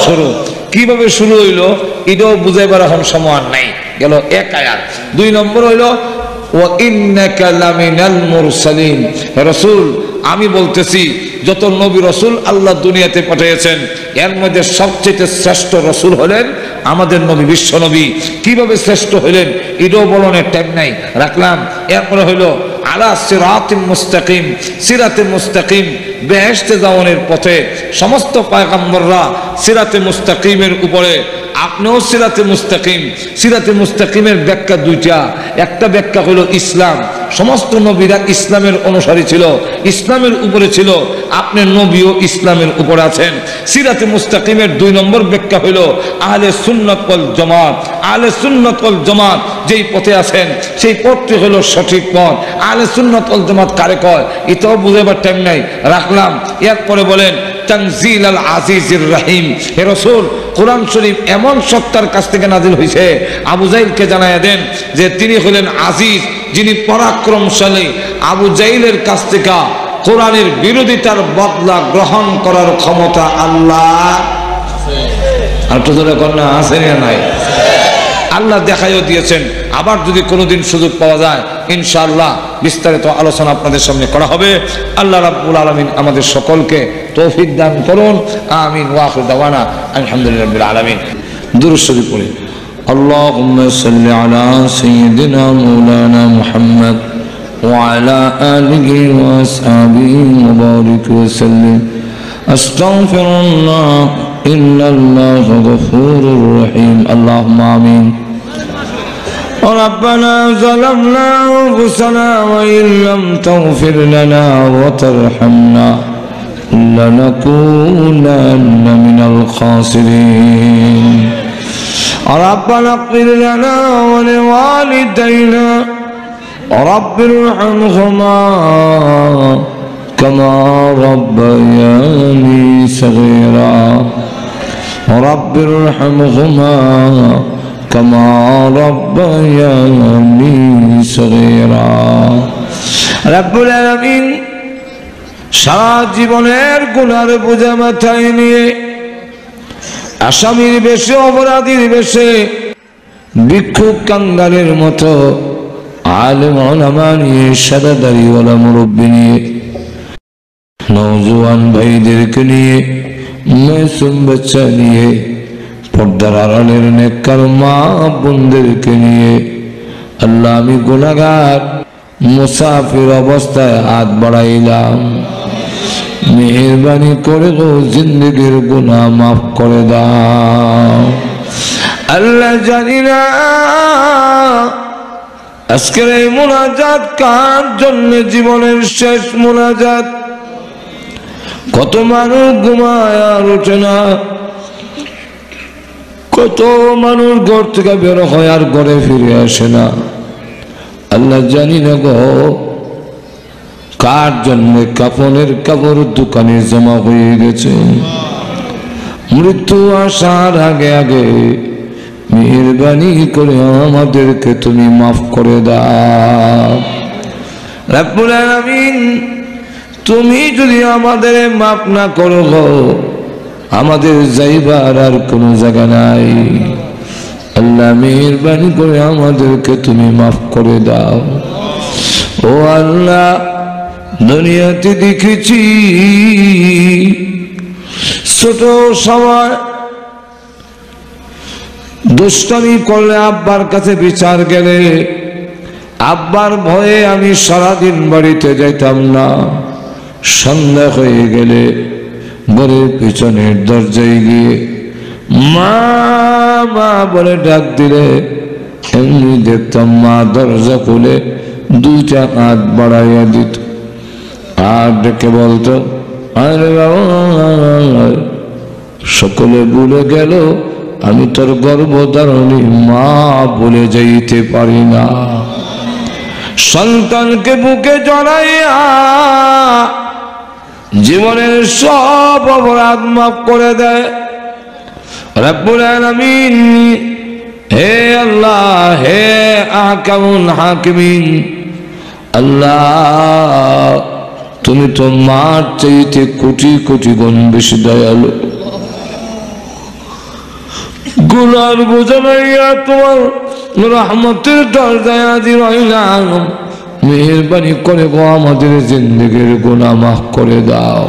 শুরু। কিভাবে শুরু হইলো এটাও বুঝাইবার এখন সময় নাই। গেল 1 আয়াত। 2 নম্বর হইলো ওয়া ইন্নাকা লামিনাল মুরসালিন, হে রাসূল আমি বলতেছি যত নবী রাসূল আল্লাহ দুনিয়াতে পাঠিয়েছেন এর মধ্যে সবচেয়ে শ্রেষ্ঠ রাসূল হলেন আমাদের নবী, বিশ্ব নবী। কিভাবে শ্রেষ্ঠ হলেন এটাও বলনের টাইম নাই, রাখলাম। এরপরে হইলো আলা সিরাতিম মুস্তাকিম, সিরাতে মুস্তাকিম, বেহেশতে যাওয়ার পথে সমস্ত পয়গম্বররা সিরাতে মুস্তাকিমের উপরে, আপনিও সিরাতে মুস্তাকিম। সিরাতে মুস্তাকিমের ব্যাখ্যা 2টা। একটা ব্যাখ্যা হলো ইসলাম, সমস্ত নবীরা ইসলামের অনুসারী ছিল, ইসলামের উপরে ছিল, আপনি নবীও ইসলামের উপরে আছেন। সিরাতে মুস্তাকিমের 2 নম্বর ব্যাখ্যা হলো আহলে সুন্নাত ওয়াল জামাত। আহলে সুন্নাত ওয়াল জামাত যেই পথে আছেন সেই পথটি হলো সঠিক পথ। আহলে সুন্নাত ওয়াল জামাত কারে কয় এটাও বুঝাবার টাইম নাই, রাখলাম। এরপরে বলেন তানজিল আল আজিজির রহিম, হে রাসূল কোরআন শরীফ এমন সত্তার কাছ থেকে নাজিল হয়েছে, আবু জাইলকে জানায়া দেন যে তিনি হলেন আজিজ, যিনি পরাক্রমশালী। আবু জাইলের কাছ থেকে কোরআনের বিরোধিতার বদলা গ্রহণ করার ক্ষমতা আল্লাহ আছে না নাই? আল্লাহ দেখাইও দিয়েছেন। আবার যদি কোনোদিন সুযোগ পাওয়া যায় ইনশাআল্লাহ বিস্তারিত আলোচনা আপনাদের সামনে করা হবে। আল্লাহ রাব্বুল আলামিন আমাদের সকলকে তৌফিক দান করুন, আমিন। ওয়া আখিরু দাওয়ানা আলহামদুলিল্লাহি রাব্বিল আলামিন। দুরূদ শরীফ পড়ি। আল্লাহুম্মা সাল্লি আলা সাইয়্যিদিনা মাওলানা মুহাম্মদ ওয়া আলা আলিহি ওয়া আসহাবিহি ওয়া বারিক ওয়া সাল্লিম। আস্তাগফিরুল্লাহ ইন্নাল্লাহা গফুরুর রহিম। আল্লাহুম্মা আমিন। ربنا ظلمنا أنفسنا وإن لم تغفر لنا وترحمنا لنكونن من الخاسرين. ربنا اغفر لنا ولوالدينا رب ارحمهما كما ربياني صغيرا رب ارحمهما كما ربياني صغيرا. রব্বুল আলামিন সারা জীবনের গুনার বোঝা মাথায় নিয়ে আসামির বেশে, অপরাধীর বেশে, ভিক্ষুক কাঙ্গালের মতো আলেম ওলামা নিয়ে, সাদা দাড়িওয়ালা মুরব্বী নিয়ে, নওজোয়ান ভাইদেরকে নিয়ে, মাসুম বাচ্চা নিয়ে, পর্দার আড়ালের নেককার মা বোনদেরকে নিয়ে, আল্লাহ আমি গুনাহগার মুসাফির অবস্থায় হাত বাড়াইলাম, মেহেরবানি করে গো জিন্দেগির গুনাহ মাফ করে দাও। আল্লাহ জানি না আজকের এই মুনাজাত কার জন্য জীবনের শেষ মুনাজাত। কত মানুষ ঘুমায় আর ওঠে না, কত মানুষ ঘর থেকে বের হয় আর ঘরে ফিরে আসে না। আল্লাহ জানি না গো কার জন্য কাফনের কাপড় দোকানে জমা হয়ে গেছে। মৃত্যু আসার আগে আগে মেহেরবানি করে আমাদেরকে তুমি মাফ করে দাও। রব্বুল আলামিন তুমি যদি আমাদের মাফ না করো গো, আমাদের যাইবার আর কোনো জায়গা নাই। আল্লাহ মেহেরবানি করে আমাদেরকে তুমি মাফ করে দাও। ও আল্লাহ দুনিয়াতে দেখেছি ছোট সময় দুষ্টামি করলে আব্বার কাছে বিচার গেলে আব্বার ভয়ে আমি সারাদিন বাড়িতে যাইতাম না। সন্ধ্যা হয়ে গেলে ঘরের পিছনের দরজায় গিয়ে মা মা বলে ডাক দিলে এমনি দেখতাম মা দরজা খুলে 2টা হাত বাড়াইয়া দিত আর ডেকে বলতো আরে বাবা। সকলে ভুলে গেল আমি তোর গর্ভধারণী মা বলে যাইতে পারি না। সন্তানকে বুকে জড়াইয়া জীবনের সব অপরাধ মাফ করে দেয় রব্বুল আলামিন। হে আল্লাহ, হে আহকামুল হাকিমিন, আল্লাহ তুমি তো মার চাইতে কোটি কোটি গুণ বেশি দয়ালু। গুনার বোঝা লইয়া তোমার রহমতের দরজায় হাজির হইলাম। মেহেরবানি করে গো আমাদের জিন্দেগির গুনাহ মাফ করে দাও।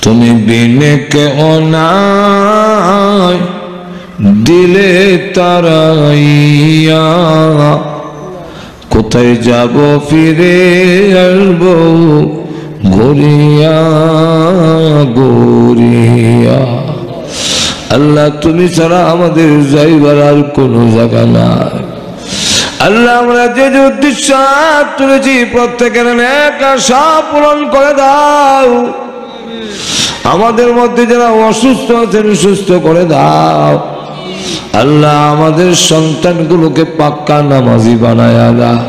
তুমি বিনে কেউ নাই দিলে তারাইয়া, কোথায় যাব ফিরে আসবো ঘুরিয়া ঘুরিয়া। আল্লাহ তুমি ছাড়া আমাদের যাইবার আর কোনো জায়গা নাই। আল্লাহ আমরা যে যে উদ্দেশ্য তুলেছি প্রত্যেকের নেক আশা পূরণ করে দাও। আমাদের মধ্যে যারা অসুস্থ আছেন সুস্থ করে দাও। আল্লাহ আমাদের সন্তানগুলোকে পাক্কা নামাজি বানায়া দাও।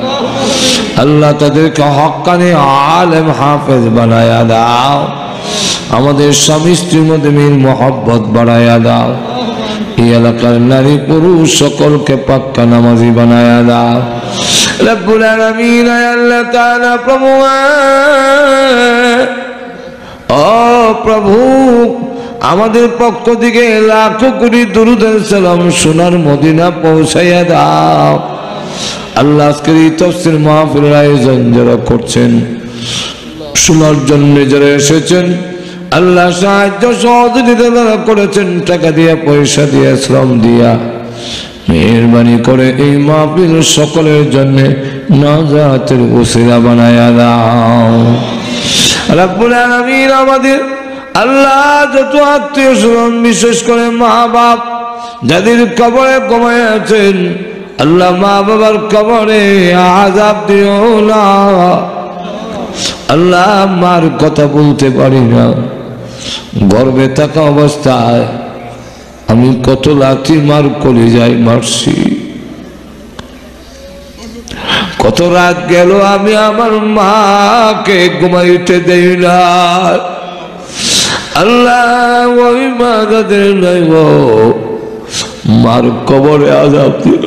আল্লাহ তাদেরকে হক্কানি আলেম হাফেজ বানায়া দাও। আমাদের স্বামী স্ত্রীর মধ্যে মিল মহব্বত বাড়ায়া দাও। এই এলাকার নারী পুরুষ সকলকে পাক্কা নামাজি বানায়া দাও রব্বুল আলামিন। আল্লাহ তাআলা প্রভু, ও প্রভু, আমাদের পক্ষ থেকে লাখো কোটি দুরূদ ও সালাম সোনার মদিনা পৌঁছাইয়া দাও। আল্লাহ আজকের এই তাফসীর মাহফিলের আয়োজন যারা করছেন, শোনার জন্য যারা এসেছেন, আল্লাহ সাহায্য সহযোগিতা যারা করেছেন, টাকা দিয়া পয়সা দিয়া শ্রম দিয়া, মেহেরবানি করে এই মাহফিল সকলের জন্য নাজাতের ওসিলা বানায়া দাও রব্বুল আলামিন। আমাদের আল্লাহ যত আত্মীয় স্বজন, বিশেষ করে মা বাপ যাদের কবরে ঘুমায় আছেন, আল্লাহ মা বাবার কবরে আযাব দিও না। আল্লাহ মার কথা বলতে পারি না, গর্ভে থাকা অবস্থায় আমি কত লাথি মার কলিজায় মারছি, কত রাত গেল আমি আমার মাকে ঘুমাইতে দেই না। আল্লাহ ওই মা যাদের নাই মার কবরে আযাব দিও।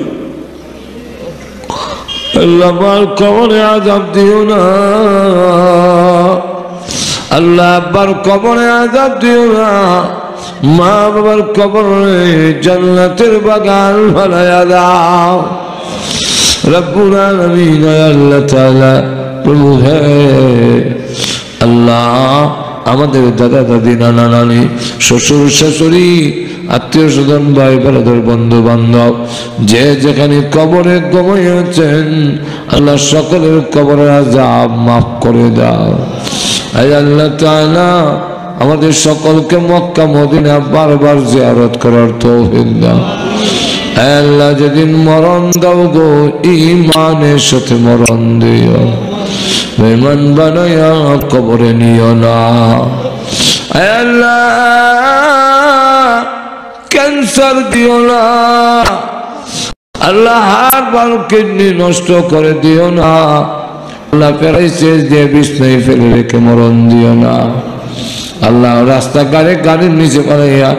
আল্লাহ মার কবরে আযাব দিও না। আল্লাহ আব্বার কবরে আযাব দিও না। মা বাবার কবরে জান্নাতের বাগান বানায়া দাও রব্বুল আলামিন। আল্লাহ তাআলা প্রভু হে আল্লাহ, আমাদের দাদা দাদি, নানা নানি, শ্বশুর শাশুড়ি, আত্মীয় স্বজন, ভাই ব্রাদার, বন্ধু বান্ধব যে যেখানে কবরে ঘুমিয়েছেন, আল্লাহ সকলের কবরের আযাব মাফ করে দাও। আল্লাহ তাআলা আমাদের সকলকে মক্কা মদিনা বারবার জিয়ারত করার তৌফিক দাও। আল্লাহ যেদিন মরণ দাও গো, ঈমানের সাথে মরণ দিও, বেঈমান বানায়া কবরে নিও না। আল্লাহ ক্যান্সার দিও না। আল্লাহ হাড় কিডনি নষ্ট করে দিও না। আল্লাহ প্যারালাইসিস দিয়ে বিছনায় ফেলে রেখে মরণ দিও না। আল্লাহ রাস্তাঘাটে গাড়ির নিচে পালাইয়া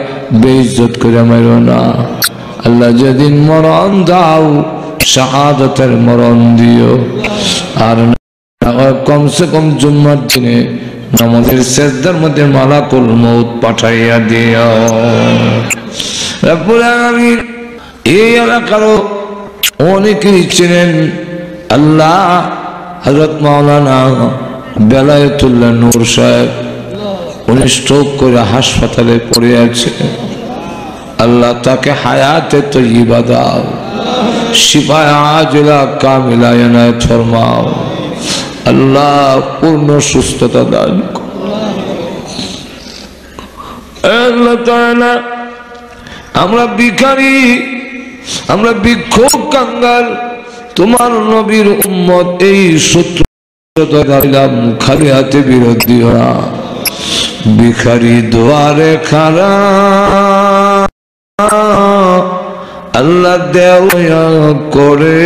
বেইজ্জত করে মারো না। আল্লাহ যেদিন মরণ দাও, শাহাদাতের মরণ দিও। আর কমসে কম জুম্মার দিনে আমাদের সিজদার মধ্যে মালাকুল মউত পাঠাইয়া দিও রব্বুল আলামিন। এই এলাকার অনেকেই ছিলেন আল্লাহ, হযরত মাওলানা বেলায়েতুল্লাহ নূর সাহেব, উনি স্ট্রোক করে হাসপাতালে পড়ে আছে। আল্লাহ তাকে হায়াতে তয়্যিবা দাও, শিফায়ে আজিলা কামিলা ইনায়াত ফরমাও। আল্লাহ পূর্ণ সুস্থতা দান করো। আল্লাহ তাআলা আমরা ভিখারি, আমরা ভিক্ষুক কাঙ্গাল, তোমার নবীর উম্মত, এই সূত্র দাঁড়াইলাম, খালি হাতে বিরোধী না। ভিখারি দুয়ারে খাড়া আল্লাহ দেওয়া করে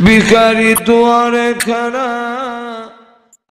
ভিখারি দুয়ারে খাড়া